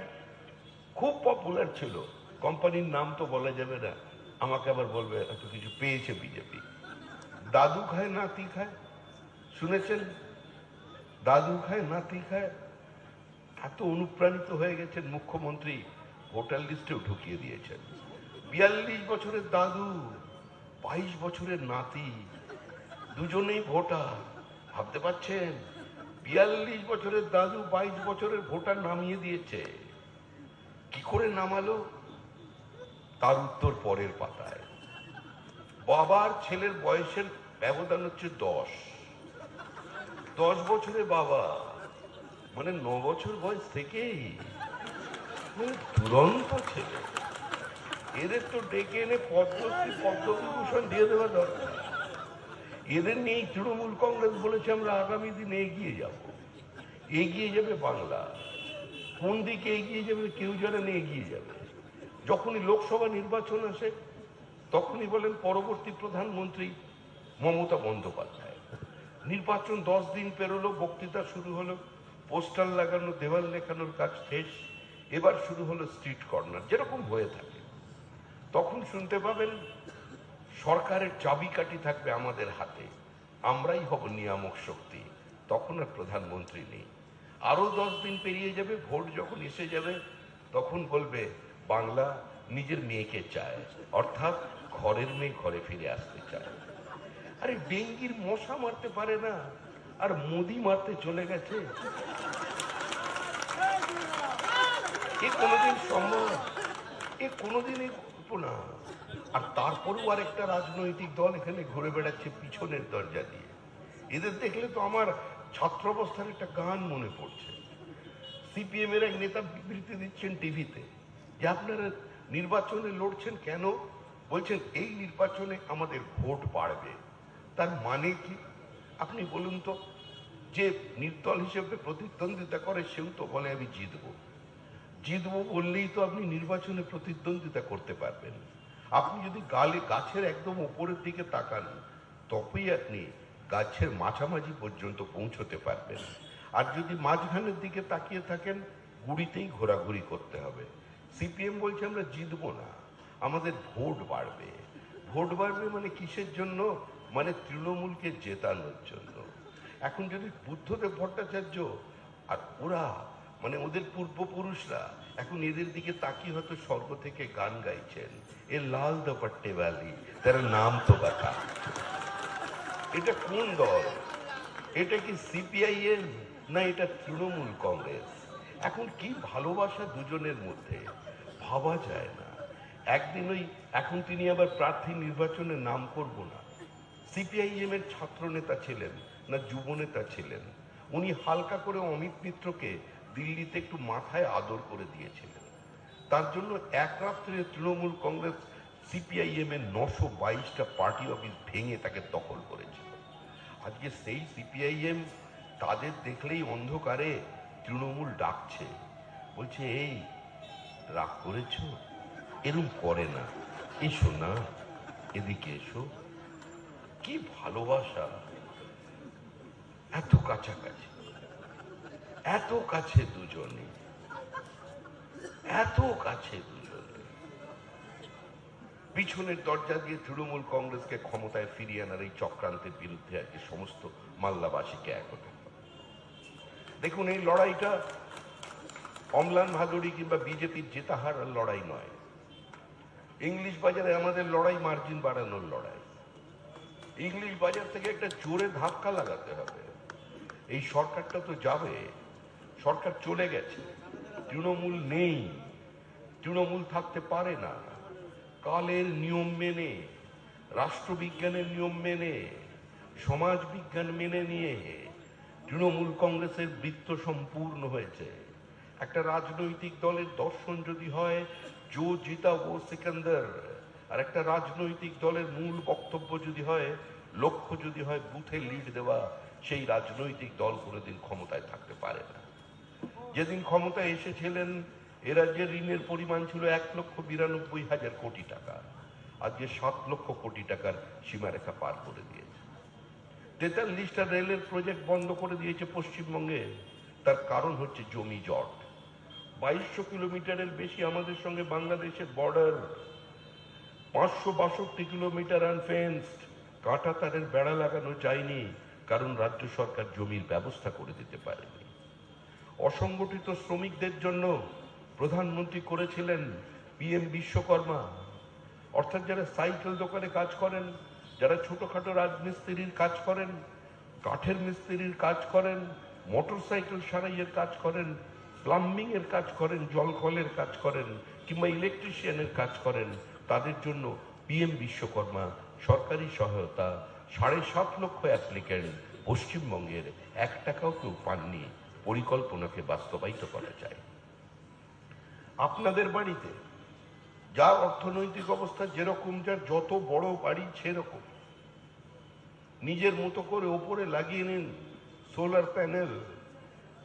খুব পপুলার ছিল। কোম্পানির নাম তো বলা যাবে না, আমাকে আবার বলবে এত কিছু পেয়েছে বিজেপি। দাদু খায় নাতি খায়, শুনেছেন? দাদু খায় নাতি খায়। এত অনুপ্রাণিত হয়ে গেছেন মুখ্যমন্ত্রী, ভোটার লিস্টেও ঢুকিয়ে দিয়েছেন 42 বছরের দাদু, 22 বছরের নাতি, দুজনেই ভোটার। ভাবতে পারছেন? 42 বছরের দাদু 22 বছরের ভোটার নামিয়ে দিয়েছে। কি করে নামালো? তার উত্তর পরের পাতায়। বাবার ছেলের বয়সের ব্যবধান হচ্ছে 10 বছরের বাবা, মানে 9 বছর বয়স থেকেই দুরন্ত ছেলে। এদের তো ডেকে এনে পদ্মশ্রী পদ্মবিভূষণ দিয়ে দেওয়া দরকার। এদের নিয়ে তৃণমূল কংগ্রেস বলেছে আমরা আগামী দিনে এগিয়ে যাব, এগিয়ে যাবে বাংলা। কোন দিকে এগিয়ে যাবে কেউ জানে না, এগিয়ে যাবে। যখনই লোকসভা নির্বাচন আসে তখনই বলেন পরবর্তী প্রধানমন্ত্রী মমতা বন্দ্যোপাধ্যায়। নির্বাচন 10 দিন পেরোলো, বক্তৃতা শুরু হলো, পোস্টার লাগানো, দেওয়াল লেখানোর কাজ শেষ, এবার শুরু হলো স্ট্রিট কর্নার, যেরকম হয়ে থাকে। তখন শুনতে পাবেন সরকারের চাবিকাঠি থাকবে আমাদের হাতে, আমরাই হব নিয়ামক শক্তি। তখন আর প্রধানমন্ত্রী নেই। আরো 10 দিন পেরিয়ে যাবে, ভোট যখন এসে যাবে তখন বলবে বাংলা নিজের মেয়েকে চায়, অর্থাৎ ঘরের মেয়ে ঘরে ফিরে আসতে চায়। আরে ডেঙ্গির মশা মারতে পারে না, আর মোদি মারতে চলে গেছে। এ কোনোদিন সম্ভব? এ কোনোদিনই কল্পনা। আর তারপরেও আর একটা রাজনৈতিক দল এখানে ঘুরে বেড়াচ্ছে পিছনের দরজা দিয়ে। এদের দেখলে তো আমার ছাত্র অবস্থার একটা গান মনে পড়ছে। সিপিএম এর এক নেতা বিবৃতি দিচ্ছেন টিভিতে যে আপনারা নির্বাচনে লড়ছেন কেন? বলছেন এই নির্বাচনে আমাদের ভোট বাড়বে। তার মানে কি আপনি বলুন তো? যে নির্দল হিসেবে প্রতিদ্বন্দ্বিতা করে সেও তো বলে আমি জিতবো। জিতবো বললেই তো আপনি নির্বাচনে প্রতিদ্বন্দ্বিতা করতে পারবেন। আপনি যদি গাছের একদম উপরের দিকে তাকান তবেই আপনি গাছের মাঝামাঝি পর্যন্ত পৌঁছতে পারবেন। আর যদি মাঝখানের দিকে তাকিয়ে থাকেন গুড়িতেই ঘোরাঘুরি করতে হবে। সিপিএম বলছে আমরা জিতবো না, আমাদের ভোট বাড়বে। ভোট বাড়বে মানে কিসের জন্য? মানে তৃণমূলকে জেতানোর জন্য। এখন যদি বুদ্ধদেব ভট্টাচার্য আর ওরা মানে ওদের পূর্বপুরুষরা এখন এদের দিকে তাকিয়ে হয়তো স্বর্গ থেকে গান গাইছেন, এ লাল দোপাট্টে বালি তার নাম তো বাতা। এটা কোন দল? এটা কি সিপিআইএম না এটা তৃণমূল কংগ্রেস? এখন কি ভালোবাসা দুজনের মধ্যে, ভাবা যায় না। একদিন ওই এখন তিনি আবার প্রার্থী নির্বাচনে নাম করব না। সিপিআইএম এর ছাত্র নেতা ছিলেন না যুব নেতা ছিলেন, উনি হালকা করে অমিত মিত্রকে দিল্লিতে একটু মাথায় আদর করে দিয়েছিলেন। তার জন্য এক রাত্রে তৃণমূল কংগ্রেস সিপিআইএম এর 922টা পার্টি অফিস ভেঙে তাকে দখল করেছিল। আজকে সেই সিপিআইএম তাদের দেখলেই অন্ধকারে তৃণমূল ডাকছে, বলছে এই রাগ করেছ, এরম করে না, এসো না, এদিকে এসো। কি ভালোবাসা! এত কাছাকাছি, এত কাছে দুজনে, এত কাছে দুজনে। পিছনের দরজা দিয়ে তৃণমূল কংগ্রেসকে ক্ষমতায় ফিরিয়ে আনার এই চক্রান্তের বিরুদ্ধে আজকে সমস্ত মাল্লাবাসীকে এক হতে হবে। দেখুন এই লড়াইটা অম্লান ভাদুড়ি কিংবা বিজেপির জেতাহার লড়াই নয়। ইংলিশ বাজারে আমাদের লড়াই মার্জিন বাড়ানোর লড়াই। ইংলিশ বাজার থেকে একটা জোরে ধাক্কা লাগাতে হবে। এই সরকারটা তো যাবে, সরকার চলে গেছে, তৃণমূল নেই, তৃণমূল থাকতে পারে না। কালের নিয়ম মেনে, রাষ্ট্রবিজ্ঞানের নিয়ম মেনে, সমাজ বিজ্ঞান মেনে নিয়ে তৃণমূল কংগ্রেসের বৃত্ত সম্পূর্ণ হয়েছে। একটা রাজনৈতিক দলের দর্শন যদি হয় জো জিতা ও সিকান্দার, আর একটা রাজনৈতিক দলের মূল বক্তব্য যদি হয়, লক্ষ্য যদি হয় বুথে লিড দেওয়া, সেই রাজনৈতিক দল কোনোদিন ক্ষমতায় থাকতে পারে না। যেদিন ক্ষমতায় এসেছিলেন এ রাজ্যের ঋণের পরিমাণ ছিল 1,92,000 কোটি টাকা। আজকে 7 লক্ষ কোটি টাকার সীমারেখা পার করে দিয়েছে। 43টা রেলের প্রজেক্ট বন্ধ করে দিয়েছে পশ্চিমবঙ্গে। তার কারণ হচ্ছে জমি জট। 2200 কিলোমিটারের বেশি আমাদের সঙ্গে বাংলাদেশের বর্ডার, 562 কিলোমিটার আনফেন্সড, কাঁটা তারের বেড়া লাগানো যায়নি, কারণ রাজ্য সরকার জমির ব্যবস্থা করে দিতে পারেনি। অসংগঠিত শ্রমিকদের জন্য প্রধানমন্ত্রী করেছিলেন পিএম বিশ্বকর্মা, অর্থাৎ যারা সাইকেল দোকানে কাজ করেন, যারা ছোটখাটো রাজমিস্ত্রির কাজ করেন, কাঠের মিস্ত্রির কাজ করেন, মোটর সাইকেল সারাইয়ের কাজ করেন, প্লাম্বিং এর কাজ করেন, জল কলের কাজ করেন, কিংবা ইলেকট্রিশিয়ানের কাজ করেন, তাদের জন্য পিএম বিশ্বকর্মা সরকারি সহায়তা 7.5 লক্ষ অ্যাপ্লিকেন্ট পশ্চিমবঙ্গের 1 টাকাও কেউ পাননি। পরিকল্পনাকে বাস্তবায়িত করা যায়। আপনাদের বাড়িতে যার অর্থনৈতিক অবস্থা যেরকম, যার যত বড় বাড়ি সেরকম, নিজের মতো করে ওপরে লাগিয়ে নিন সোলার প্যানেল,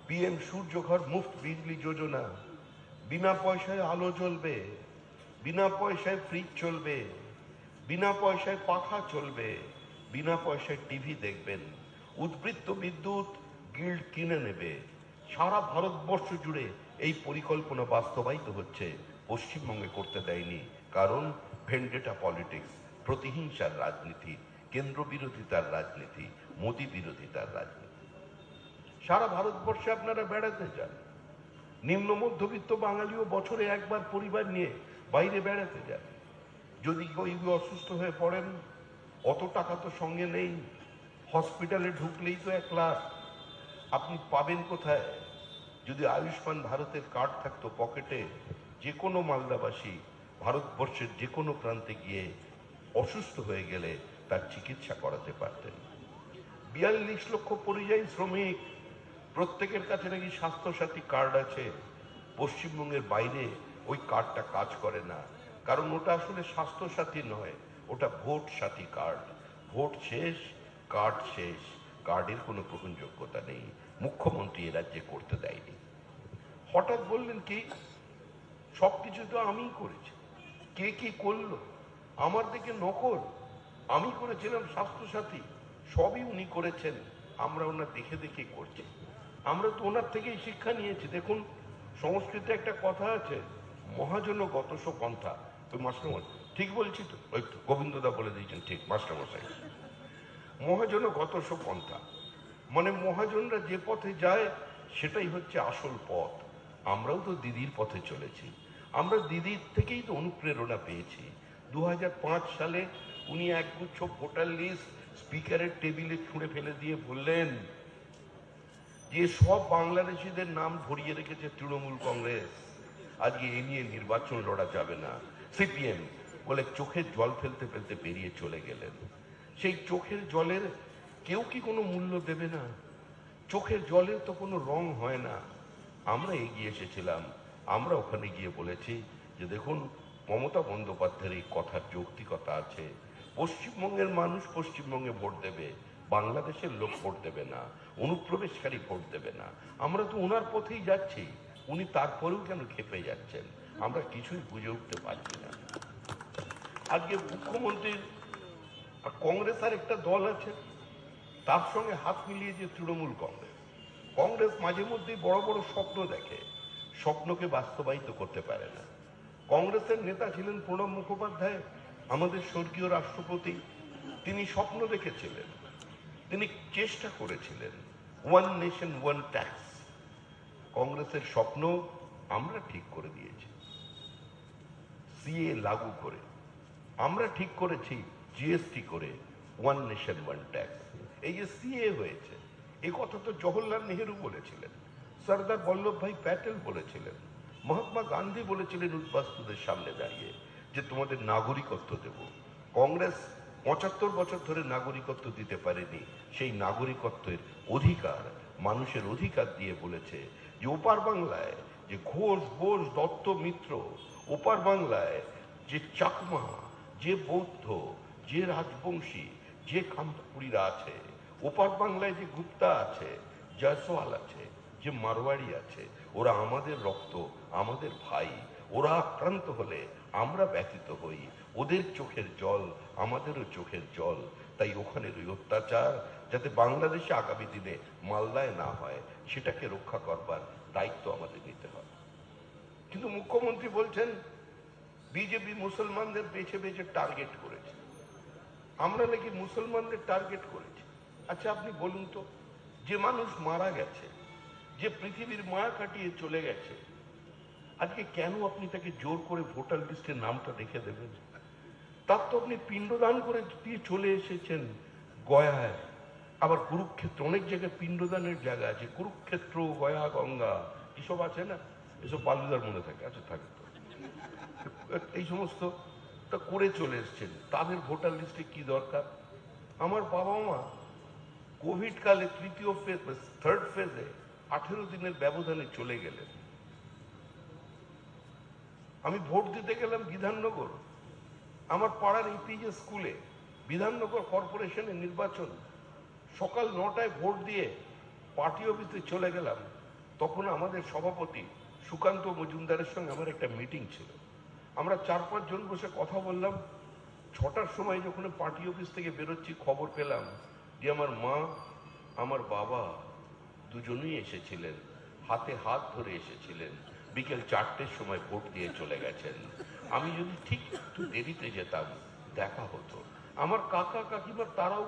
পিএম সূর্যঘর মুফত বিজলি যোজনা, বিনা পয়সায় আলো জ্বলবে, বিনা পয়সায় ফ্রিজ চলবে, বিনা পয়সায় পাখা চলবে, বিনা পয়সায় টিভি দেখবেন, উদ্বৃত্ত বিদ্যুৎ গিল্ড কিনে নেবে। সারা ভারতবর্ষ জুড়ে এই পরিকল্পনা বাস্তবায়িত হচ্ছে। পশ্চিমবঙ্গে করতে দেয়নি, কারণ ভেন্ডেটা পলিটিক্স, প্রতিহিংসার রাজনীতি, কেন্দ্র বিরোধিতার রাজনীতি, মোদী বিরোধিতার রাজনীতি। সারা ভারতবর্ষে আপনারা বেড়াতে যান, নিম্ন মধ্যবিত্ত বাঙালিও বছরে একবার পরিবার নিয়ে বাইরে বেড়াতে যান। যদি কেউ অসুস্থ হয়ে পড়েন, অত টাকা তো সঙ্গে নেই, হসপিটালে ঢুকলেই তো 1 লাখ। আপনি পাবেন কোথায়? যদি আয়ুষ্মান ভারতের কার্ড থাকতো পকেটে, যে কোনো মালদাবাসী ভারতবর্ষের যে কোনো প্রান্তে গিয়ে অসুস্থ হয়ে গেলে তার চিকিৎসা করাতে পারতেন। 42 লক্ষ পরিযায়ী শ্রমিক, প্রত্যেকের কাছে নাকি স্বাস্থ্যসাথী কার্ড আছে। পশ্চিমবঙ্গের বাইরে ওই কার্ডটা কাজ করে না, কারণ ওটা আসলে স্বাস্থ্যসাথী নয়, ওটা ভোট সাথী কার্ড। ভোট শেষ, কার্ড শেষ, কার্ডের কোনো গ্রহণযোগ্যতা নেই। মুখ্যমন্ত্রী এ রাজ্যে করতে দেয়নি। হঠাৎ বললেন কি সবকিছু তো আমিই করেছি। কে কি করলো? আমার দিকে নকল। আমি করেছিলাম স্বাস্থ্যসাথী, সবই উনি করেছেন, আমরা ওনার দেখে দেখে করছি। আমরা তো ওনার থেকেই শিক্ষা নিয়েছি। দেখুন, সংস্কৃতে একটা কথা আছে, মহাজন গতস পন্থা। ওই মাস্টারমশাই ঠিক বলছি তো? ওই গোবিন্দদা বলে দিয়েছেন ঠিক, মাস্টারমশাই। মহাজন গতস পন্থা মানে মহাজনরা যে পথে যায় সেটাই হচ্ছে আসল পথ। আমরাও তো দিদির পথে চলেছি, আমরা দিদির থেকেই তো অনুপ্রেরণা পেয়েছি। 2005 সালে উনি একগুচ্ছ ভোটার লিস্ট স্পিকারের টেবিলে ছুঁড়ে ফেলে দিয়ে বললেন যে সব বাংলাদেশিদের নাম ধরিয়ে রেখেছে তৃণমূল কংগ্রেস, আজকে এ নিয়ে নির্বাচন লড়া যাবে না। সিপিএম বলে চোখের জল ফেলতে ফেলতে বেরিয়ে চলে গেলেন। সেই চোখের জলের কেউ কি কোনো মূল্য দেবে না? চোখের জলের তো কোনো রং হয় না। আমরা এগিয়ে এসেছিলাম, আমরা ওখানে গিয়ে বলেছি যে দেখুন, মমতা বন্দ্যোপাধ্যায়ের এই কথার যৌক্তিকতা আছে। পশ্চিমবঙ্গের মানুষ পশ্চিমবঙ্গে ভোট দেবে, বাংলাদেশের লোক ভোট দেবে না, অনুপ্রবেশকারী ভোট দেবে না। আমরা তো ওনার পথেই যাচ্ছি, উনি তারপরেও কেন খেপে যাচ্ছেন? আমরা কিছুই বুঝে উঠতে পারছি না। আজকে মুখ্যমন্ত্রীর কংগ্রেস আর একটা দল আছে, তার সঙ্গে হাত মিলিয়ে যে তৃণমূল কংগ্রেস। কংগ্রেস মাঝে মধ্যেই বড় বড় স্বপ্ন দেখে, স্বপ্নকে বাস্তবায়িত করতে পারে না। কংগ্রেসের নেতা ছিলেন প্রণব মুখোপাধ্যায়, আমাদের স্বর্গীয় রাষ্ট্রপতি। তিনি স্বপ্ন দেখেছিলেন, তিনি চেষ্টা করেছিলেন, ওয়ান নেশন ওয়ান ট্যাক্স। কংগ্রেসের স্বপ্ন আমরা ঠিক করে দিয়েছি সিএ লাগু করে, আমরা ঠিক করেছি জিএসটি করে, ওয়ান নেশন ওয়ান ট্যাক্স। এই যে সিএ হয়েছে, এ কথা তো জওহরলাল নেহেরু বলেছিলেন, সর্দার বল্লভভাই প্যাটেল বলেছিলেন, মহাত্মা গান্ধী বলেছিলেন উদ্বাস্তুদের সামনে দাঁড়িয়ে যে তোমাদের নাগরিকত্ব দেব। কংগ্রেস 75 বছর ধরে নাগরিকত্ব দিতে পারেনি। সেই নাগরিকত্বের অধিকার, মানুষের অধিকার দিয়ে বলেছে যে ওপার বাংলায় যে ঘোষ, বোস, দত্ত, মিত্র, ওপার বাংলায় যে চাকমা, যে বৌদ্ধ, যে রাজবংশী, যে কামপুরীরা আছে, ওপার বাংলায় যে গুপ্তা আছে, জয়সওয়াল আছে, যে মারোয়াড়ি আছে, ওরা আমাদের রক্ত, আমাদের ভাই। ওরা আক্রান্ত হলে আমরা ব্যথিত হই, ওদের চোখের জল আমাদেরও চোখের জল। তাই ওখানের ওই অত্যাচার যাতে বাংলাদেশে আগামী দিনে মালদায় না হয় সেটাকে রক্ষা করবার দায়িত্ব আমাদের নিতে হবে। কিন্তু মুখ্যমন্ত্রী বলছেন বিজেপি মুসলমানদের বেছে বেছে টার্গেট করেছে, আমরা নাকি মুসলমানদের টার্গেট করেছি। আচ্ছা আপনি বলুন তো, যে মানুষ মারা গেছে, যে পৃথিবীর মায়া কাটিয়ে চলে গেছে, আজকে কেন আপনি তাকে জোর করে ভোটার লিস্টের নামটা রেখে দেবেন? তার তো আপনি পিণ্ডদান করে দিয়ে চলে এসেছেন গয়ায়। আবার কুরুক্ষেত্র, অনেক জায়গায় পিণ্ডদানের জায়গা আছে, কুরুক্ষেত্র, গয়া, গঙ্গা এসব আছে না, এসব বালুদার মনে থাকে, আচ্ছা থাকে তো, এই সমস্ত তা করে চলে এসছেন, তাদের ভোটার লিস্টে কি দরকার? আমার বাবা মা কোভিড কালে তৃতীয় ফেজ, থার্ড ফেজে 18 দিনের ব্যবধানে চলে গেলেন। আমি ভোট দিতে গেলাম বিধাননগর, আমার পাড়ার ইপিজে স্কুলে, বিধাননগর কর্পোরেশনের নির্বাচন, সকাল 9টায় ভোট দিয়ে পার্টি অফিসে চলে গেলাম। তখন আমাদের সভাপতি সুকান্ত মজুমদারের সঙ্গে আমার একটা মিটিং ছিল, আমরা 4-5 জন বসে কথা বললাম। 6টার সময় যখন পার্টি অফিস থেকে বেরোচ্ছি খবর পেলাম যে আমার মা আমার বাবা দুজনেই এসেছিলেন, হাতে হাত ধরে এসেছিলেন, বিকেল 4টের সময় ভোট দিয়ে চলে গেছেন। আমি যদি ঠিক একটু দেরিতে যেতাম দেখা হতো। আমার কাকা কাকিমা তারাও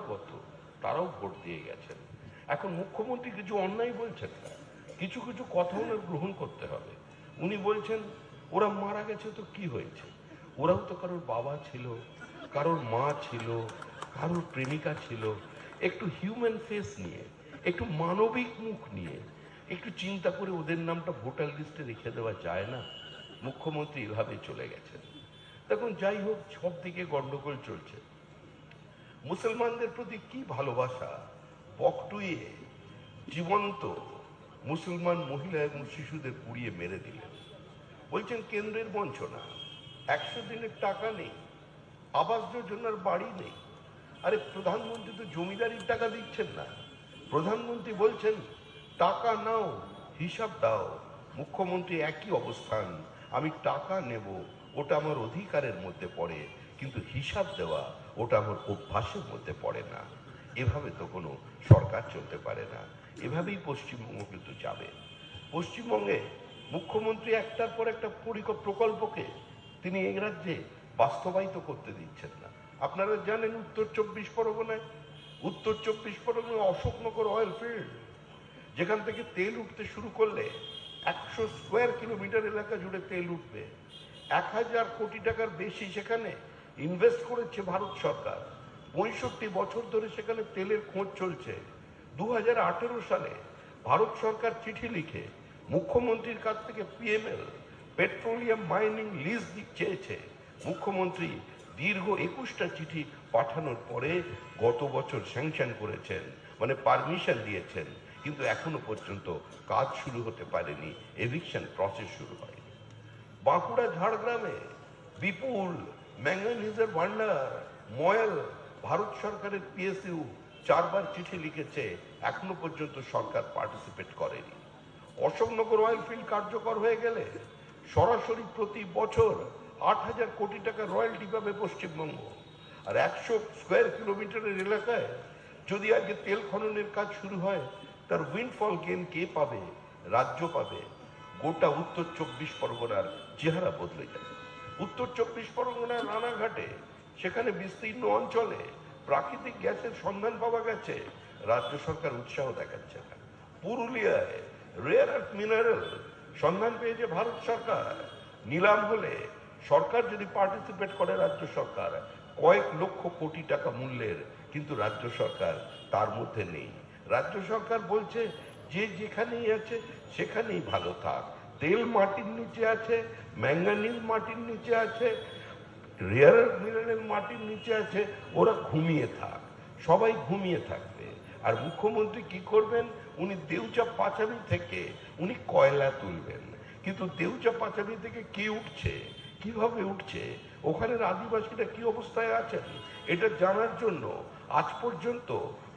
তারাও ভোট দিয়ে গেছেন। এখন মুখ্যমন্ত্রী কিছু অন্যায় বলছেন না, কিছু কিছু কথা ওনার গ্রহণ করতে হবে। উনি বলছেন ওরা মারা গেছে তো কি হয়েছে, ওরাও তো কারোর বাবা ছিল, কারোর মা ছিল, কারোর প্রেমিকা ছিল। একটু হিউম্যান ফেস নিয়ে, একটু মানবিক মুখ নিয়ে একটু চিন্তা করে ওদের নামটা ভোটার লিস্টে রেখে দেওয়া যায় না? মুখ্যমন্ত্রী এভাবে চলে গেছেন। দেখুন যাই হোক, সব দিকে গন্ডগোল চলছে। মুসলমানদের প্রতি কি ভালোবাসা, বকটুয়ে জীবন্ত মুসলমান মহিলা এবং শিশুদের পুড়িয়ে মেরে দিলেন। বলছেন কেন্দ্রের বঞ্চনা, 100 দিনের টাকা নেই, আবাস যোজনার বাড়ি নেই। আরে প্রধানমন্ত্রী তো জমিদারির টাকা দিচ্ছেন না, প্রধানমন্ত্রী বলছেন টাকা নাও হিসাব দাও। মুখ্যমন্ত্রী একই অবস্থান, আমি টাকা নেব ওটা আমার অধিকারের মধ্যে পড়ে, কিন্তু হিসাব দেওয়া ওটা আমার অভ্যাসের মধ্যে পড়ে না। এভাবে তো কোনো সরকার চলতে পারে না। এভাবেই পশ্চিমবঙ্গ কিন্তু যাবে। পশ্চিমবঙ্গে মুখ্যমন্ত্রী একটার পর একটা প্রকল্পকে তিনি এই রাজ্যে বাস্তবায়িত করতে দিচ্ছেন না। আপনারা জানেন উত্তর 24 পরগনায় অশোকনগর অয়েল ফিল্ড, যেখান থেকে তেল উঠতে শুরু করলে 100 স্কোয়ার কিলোমিটার এলাকা জুড়ে তেল উঠবে। 1000 কোটি টাকার বেশি সেখানে ইনভেস্ট করেছে ভারত সরকার। 65 বছর ধরে সেখানে তেলের খোঁজ চলছে। 2018 সালে ভারত সরকার চিঠি লিখে মুখ্যমন্ত্রীর কাছ থেকে পিএমএল পেট্রোলিয়াম মাইনিং লিজ চেয়েছে। মুখ্যমন্ত্রী দীর্ঘ 21টা চিঠি পাঠানোর পরে গত বছর স্যাংশন করেছেন, মানে পারমিশন দিয়েছেন, কিন্তু এখনো পর্যন্ত কাজ শুরু হতে পারেনি, এভিকশন প্রসেস শুরু হয়নি। বাঁকুড়া ঝাড়গ্রামে বিপুল ম্যাঙ্গানিজের ভান্ডার ময়েল, ভারত সরকারের পিএসইউ 4 বার চিঠি লিখেছে, এখনো পর্যন্ত সরকার পার্টিসিপেট করেনি। অশোকনগর অয়েল ফিল্ড কার্যকর হয়ে গেলে সরাসরি প্রতি বছর 8000 কোটি টাকা রয়্যালটি পাবে পশ্চিমবঙ্গ। আর 100 স্কোয়ার কিলোমিটারের এলাকায় যদি আজকে তেল খননের কাজ শুরু হয়, তার উইন্ডফল গেন কে পাবে? রাজ্য পাবে। গোটা উত্তর 24 পরগনার চেহারা বদলে যাবে। উত্তর 24 পরগনার রানাঘাটে, সেখানে বিস্তীর্ণ অঞ্চলে প্রাকৃতিক গ্যাসের সন্ধান পাওয়া গেছে, রাজ্য সরকার উৎসাহ দেখাচ্ছে না। পুরুলিয়ায় রেয়ার আর্থ মিনারেল সন্ধান পেয়েছে ভারত সরকার, নিলাম হলে সরকার যদি পার্টিসিপেট করে রাজ্য সরকার, কয়েক লক্ষ কোটি টাকা মূল্যের, কিন্তু রাজ্য সরকার তার মধ্যে নেই। রাজ্য সরকার বলছে যে যেখানেই আছে সেখানেই ভালো থাক। তেল মাটির নিচে আছে, ম্যাঙ্গানিজ মাটির নিচে আছে, রেয়ার আর্থ মিনারেল মাটির নিচে আছে, ওরা ঘুমিয়ে থাক, সবাই ঘুমিয়ে থাকবে। আর মুখ্যমন্ত্রী কি করবেন? উনি দেউচা পাঁচামি থেকে উনি কয়লা তুলবেন, কিন্তু দেউচা পাঁচামি থেকে কি উঠছে, কিভাবে উঠছে, ওখানের আদিবাসীরা কি অবস্থায় আছেন, এটা জানার জন্য আজ পর্যন্ত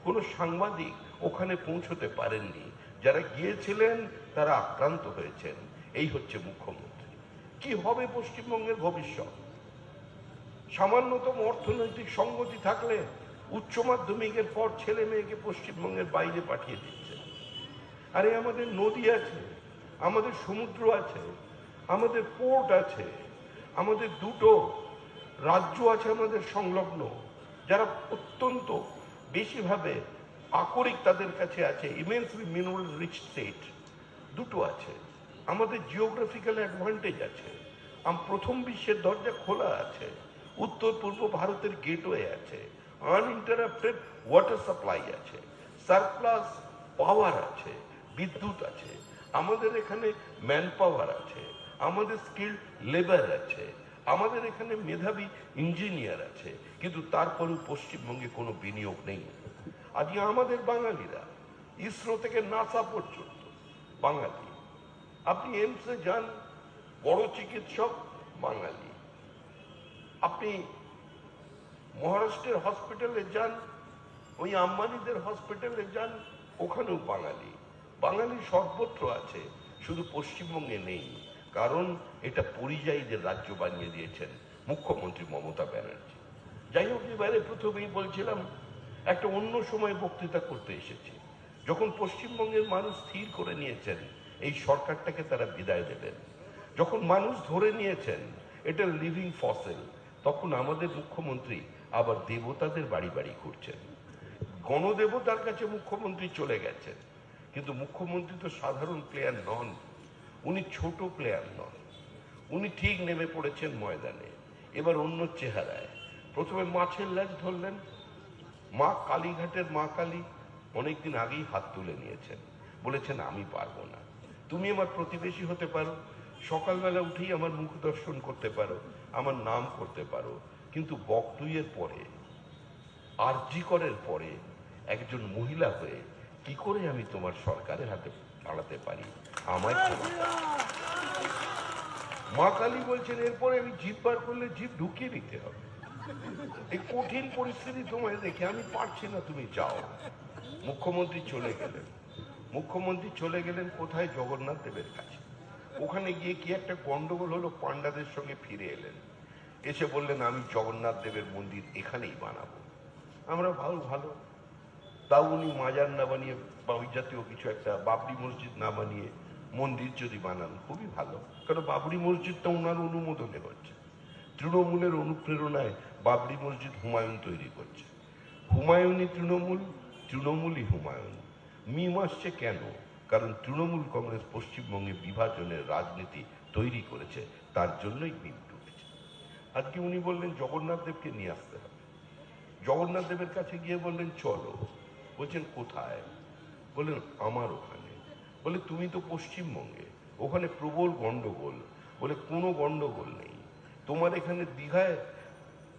কোনো সাংবাদিক ওখানে পৌঁছতে পারেননি। যারা গিয়েছিলেন তারা আক্রান্ত হয়েছেন। এই হচ্ছে মুখ্যমন্ত্রী। কি হবে পশ্চিমবঙ্গের ভবিষ্যৎ? সামান্যতম অর্থনৈতিক সঙ্গতি থাকলে উচ্চ মাধ্যমিকের পর ছেলে মেয়েকে পশ্চিমবঙ্গের বাইরে পাঠিয়ে দিচ্ছে। আরে আমাদের নদী আছে, আমাদের সমুদ্র আছে, আমাদের পোর্ট আছে, আমাদের দুটো রাজ্য আছে আমাদের সংলগ্ন, যারা অত্যন্ত বেশিভাবে আকরিক তাদের কাছে আছে, ইমেন্সলি মিনারেল রিচ স্টেট দুটো আছে। আমাদের জিওগ্রাফিক্যাল অ্যাডভান্টেজ আছে, প্রথম বিশ্বের দরজা খোলা আছে, উত্তর পূর্ব ভারতের গেটওয়ে আছে, আনইন্টারাপ্টেড ওয়াটার সাপ্লাই আছে, সারপ্লাস পাওয়ার আছে, বিদ্যুৎ আছে, আমাদের এখানে ম্যান পাওয়ার আছে, আমাদের স্কিল্ড লেবার আছে, আমাদের এখানে মেধাবী ইঞ্জিনিয়ার আছে, কিন্তু তারপরেও পশ্চিমবঙ্গে কোনো বিনিয়োগ নেই। আজকে আমাদের বাঙালিরা ইসরো থেকে নাসা পর্যন্ত বাঙালি। আপনি এমসে যান, বড় চিকিৎসক বাঙালি। আপনি মহারাষ্ট্রের হসপিটালে যান, ওই আম্বানিদের হসপিটালে যান, ওখানেও বাঙালি। বাঙালি সর্বত্র আছে, শুধু পশ্চিমবঙ্গে নেই, কারণ এটা পরিযায়ীদের রাজ্য বানিয়ে দিয়েছেন মুখ্যমন্ত্রী মমতা ব্যানার্জি। যাই হোক, এবারে প্রথমেই বলছিলাম একটা অন্য সময় বক্তৃতা করতে এসেছি। যখন পশ্চিমবঙ্গের মানুষ স্থির করে নিয়েছেন এই সরকারটাকে তারা বিদায় দেবেন, যখন মানুষ ধরে নিয়েছেন এটা লিভিং ফসিল, তখন আমাদের মুখ্যমন্ত্রী আবার দেবতাদের বাড়ি বাড়ি ঘুরছেন। গণদেবতার কাছে মুখ্যমন্ত্রী চলে গেছেন, কিন্তু মুখ্যমন্ত্রী তো সাধারণ প্লেয়ার নন, উনি ছোট প্লেয়ার নন। উনি ঠিক নেমে পড়েছেন ময়দানে, এবার অন্য চেহারায়। প্রথমে মাছের ল্যাজ ধরলেন, মা কালীঘাটের মা কালী অনেকদিন আগেই হাত তুলে নিয়েছেন, বলেছেন আমি পারবো না, তুমি আমার প্রতিবেশী হতে পারো, সকালবেলা উঠেই আমার মুখ দর্শন করতে পারো, আমার নাম করতে পারো, কিন্তু বকটুইয়ের পরে, আরজি করের পরে একজন মহিলা হয়ে কি করে আমি তোমার সরকারের হাতে দাঁড়াতে পারি, আমায় ক্ষমা করো। মা কালী বলছেন এরপরে আমি জিভ বার করলে জিভ ঢুকিয়ে নিতে হবে। এই কঠিন পরিস্থিতি তোমায় দেখে আমি পারছি না, তুমি যাও। মুখ্যমন্ত্রী চলে গেলেন। মুখ্যমন্ত্রী চলে গেলেন কোথায়? জগন্নাথ দেবের কাছে। ওখানে গিয়ে কি একটা গন্ডগোল হলো, পান্ডাদের সঙ্গে ফিরে এলেন, এসে বললেন আমি জগন্নাথ দেবের মন্দির এখানেই বানাবো। আমরা ভালো ভালো, তাও উনি মাজার না বানিয়ে বা ওই জাতীয় কিছু একটা বাবরি মসজিদ না বানিয়ে মন্দির যদি বানান খুবই ভালো, কারণ বাবরি মসজিদটা ওনার অনুমোদনে হচ্ছে। তৃণমূলের অনুপ্রেরণায় বাবরি মসজিদ হুমায়ুন তৈরি করছে। হুমায়ুনই তৃণমূল, তৃণমূলই হুমায়ুন। মিম আসছে কেন? কারণ তৃণমূল কংগ্রেস পশ্চিমবঙ্গে বিভাজনের রাজনীতি তৈরি করেছে, তার জন্যই মিম ঢুকেছে। আজকে উনি বললেন জগন্নাথ দেবকে নিয়ে আসতে হবে। জগন্নাথ দেবের কাছে গিয়ে বললেন চলো। বলছেন কোথায়? বললেন আমার ওখানে। বলে তুমি তো পশ্চিমবঙ্গে, ওখানে প্রবল গন্ডগোল। বলে কোনো গন্ডগোল নেই, তোমার এখানে দীঘায়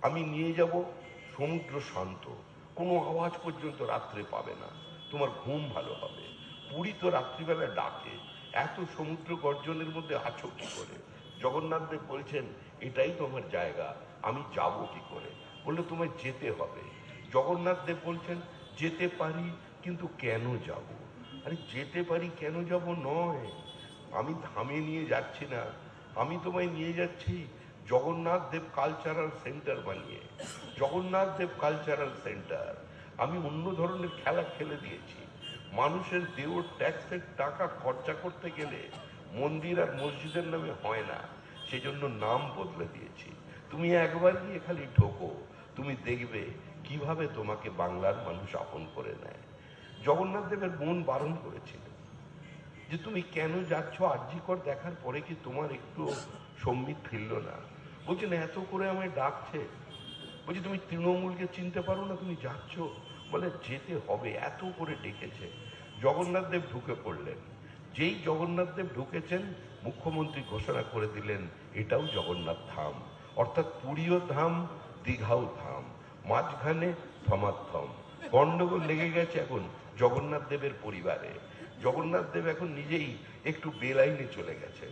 আমি নিয়ে যাব, সমুদ্র শান্ত, কোনো আওয়াজ পর্যন্ত রাত্রে পাবে না, তোমার ঘুম ভালো হবে। পুরী তো রাত্রিবেলা ডাকে, এত সমুদ্র গর্জনের মধ্যে আছো কি করে? জগন্নাথ দেব বলছেন এটাই তোমার জায়গা, আমি যাব কি করে? বললে তোমায় যেতে হবে। জগন্নাথ দেব বলছেন যেতে পারি, কিন্তু কেন যাব? আরে যেতে পারি কেন যাব নয়, আমি ধামে নিয়ে যাচ্ছি না, আমি তোমায় নিয়ে যাচ্ছি জগন্নাথ দেব কালচারাল সেন্টার বানিয়ে। জগন্নাথ দেব কালচারাল সেন্টার আমি অন্য ধরনের খেলা খেলে দিয়েছি। মানুষের দেওর ট্যাক্সের টাকা খরচা করতে গেলে মন্দির আর মসজিদের নামে হয় না, সেজন্য নাম বদলে দিয়েছি। তুমি একবার গিয়ে খালি ঢোকো, তুমি দেখবে কিভাবে তোমাকে বাংলার মানুষ আপন করে নেয়। জগন্নাথ দেবের বোন বারণ করেছিল যে তুমি কেন যাচ্ছ, আরজি কর দেখার পরে কি তোমার একটু সম্বিত ফিরল না? বলছেন এত করে আমায় ডাকছে, বলছি তুমি তৃণমূলকে চিনতে পারো না, তুমি যাচ্ছ? বলে যেতে হবে, এত করে ডেকেছে। জগন্নাথ দেব ঢুকে পড়লেন। যেই জগন্নাথ দেব ঢুকেছেন, মুখ্যমন্ত্রী ঘোষণা করে দিলেন এটাও জগন্নাথ ধাম, অর্থাৎ পুরীও ধাম, দীঘাও ধাম, মাঝখানে থমাথম। গন্ডগোল লেগে গেছে এখন জগন্নাথ দেবের পরিবারে। জগন্নাথ দেব এখন নিজেই একটু বেলাইনে চলে গেছেন।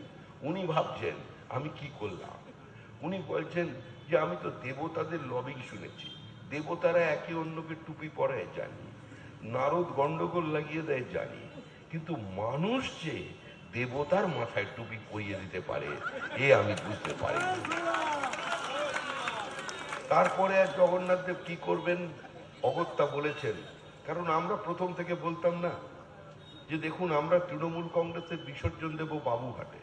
উনি ভাবছেন আমি কি করলাম। উনি বলছেন যে আমি তো দেবতাদের লবিং শুনেছি, দেবতারা একে অন্যকে টুপি পরায় জানি, নারদ গন্ডগোল লাগিয়ে দেয় জানি, কিন্তু মানুষ যে দেবতার মাথায় টুপি পরিয়ে দিতে পারে এ আমি বুঝতে পারি। তারপরে আর জগন্নাথ দেব কি করবেন অগত্যা বলেছেন। কারণ আমরা প্রথম থেকে বলতাম না যে দেখুন আমরা তৃণমূল কংগ্রেসের বিসর্জন দেব বাবুঘাটে,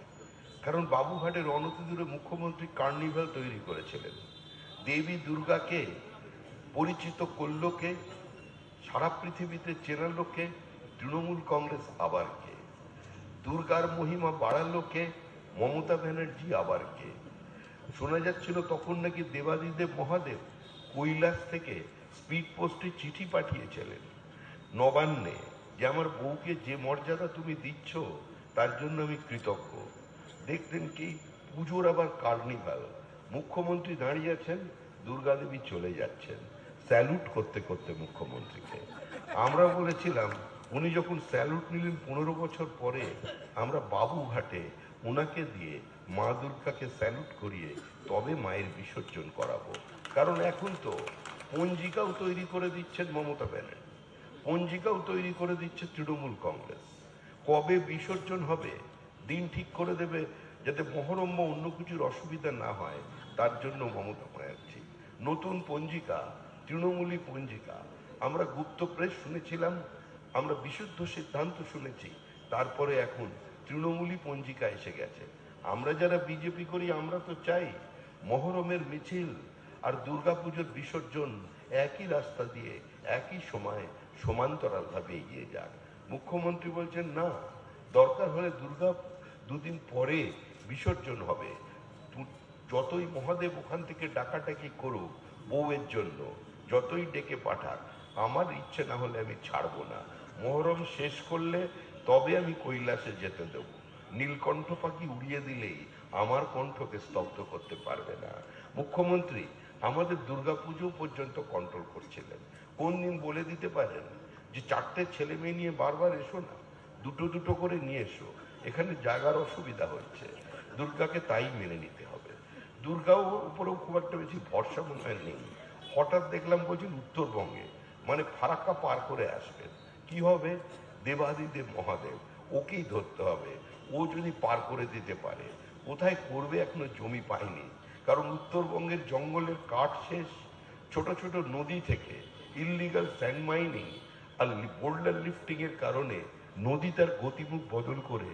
কারণ বাবুঘাটের অনতিদূরে মুখ্যমন্ত্রী কার্নিভাল তৈরি করেছিলেন। দেবী দুর্গাকে পরিচিত করলো কে, সারা পৃথিবীতে চেনালো কে, তৃণমূল কংগ্রেস আবার কে। দুর্গার মহিমা বাড়ালো কে, মমতা ব্যানার্জি আবার কে। শোনা যাচ্ছিল তখন নাকি দেবাদিদেব মহাদেব কৈলাস থেকে স্পিড পোস্টে চিঠি পাঠিয়েছিলেন নবান্নে যে আমার বউকে যে মর্যাদা তুমি দিচ্ছ তার জন্য আমি কৃতজ্ঞ। দেখলেন কি পুজোর আবার কার্নিভাল, মুখ্যমন্ত্রী দাঁড়িয়ে আছেন, দুর্গাদেবী চলে যাচ্ছেন স্যালুট করতে করতে মুখ্যমন্ত্রীকে। আমরা বলেছিলাম উনি যখন স্যালুট নিলেন 15 বছর পরে, আমরা বাবুঘাটে ওনাকে দিয়ে মা দুর্গাকে স্যালুট করিয়ে তবে মায়ের বিসর্জন করাবো। কারণ এখন তো পঞ্জিকাও তৈরি করে দিচ্ছেন মমতা ব্যানার্জি, পঞ্জিকাও তৈরি করে দিচ্ছে তৃণমূল কংগ্রেস। কবে বিসর্জন হবে দিন ঠিক করে দেবে, যাতে মহরম বা অন্য কিছুর অসুবিধা না হয়, তার জন্য মমতা ব্যানার্জি নতুন পঞ্জিকা, তৃণমূলী পঞ্জিকা। আমরা গুপ্ত প্রেস শুনেছিলাম, আমরা বিশুদ্ধ সিদ্ধান্ত শুনেছি, তারপরে এখন তৃণমূলী পঞ্জিকা এসে গেছে। আমরা যারা বিজেপি করি আমরা তো চাই মহরমের মিছিল আর দুর্গাপুজোর বিসর্জন একই রাস্তা দিয়ে একই সময় সমান্তরালভাবে এগিয়ে যাক। মুখ্যমন্ত্রী বলছেন না, দরকার হলে দুর্গা দুদিন পরে বিসর্জন হবে, যতই মহাদেব ওখান থেকে ডাকাটাকি করুক বউয়ের জন্য, যতই ডেকে পাঠাক, আমার ইচ্ছে না হলে আমি ছাড়বো না। মহরম শেষ করলে তবে আমি কৈলাসে যেতে দেব। নীলকণ্ঠ পাখি উড়িয়ে দিলেই আমার কণ্ঠকে স্তব্ধ করতে পারবে না। মুখ্যমন্ত্রী আমাদের দুর্গাপুজো পর্যন্ত কন্ট্রোল করছিলেন। কোন দিন বলে দিতে পারেন যে 4টে ছেলে মেয়ে নিয়ে বারবার এসো না, দুটো দুটো করে নিয়ে এসো, এখানে জায়গার অসুবিধা হচ্ছে। দুর্গাকে তাই মেনে নিতে হবে। দুর্গাও উপরেও খুব একটা বেশি ভরসা মনে হয় নেই। হঠাৎ দেখলাম বলছেন উত্তরবঙ্গে, মানে ফারাক্কা পার করে আসবেন। কি হবে? দেবাদিদেব মহাদেব, ওকেই ধরতে হবে। ও যদি পার করে দিতে পারে, কোথায় করবে এখনো জমি পায়নি, কারণ উত্তরবঙ্গের জঙ্গলের কাঠ শেষ। ছোট ছোট নদী থেকে ইললিগাল স্যান্ড মাইনিং আর বোল্ডার লিফটিং এর কারণে নদী তার গতিমুখ বদল করে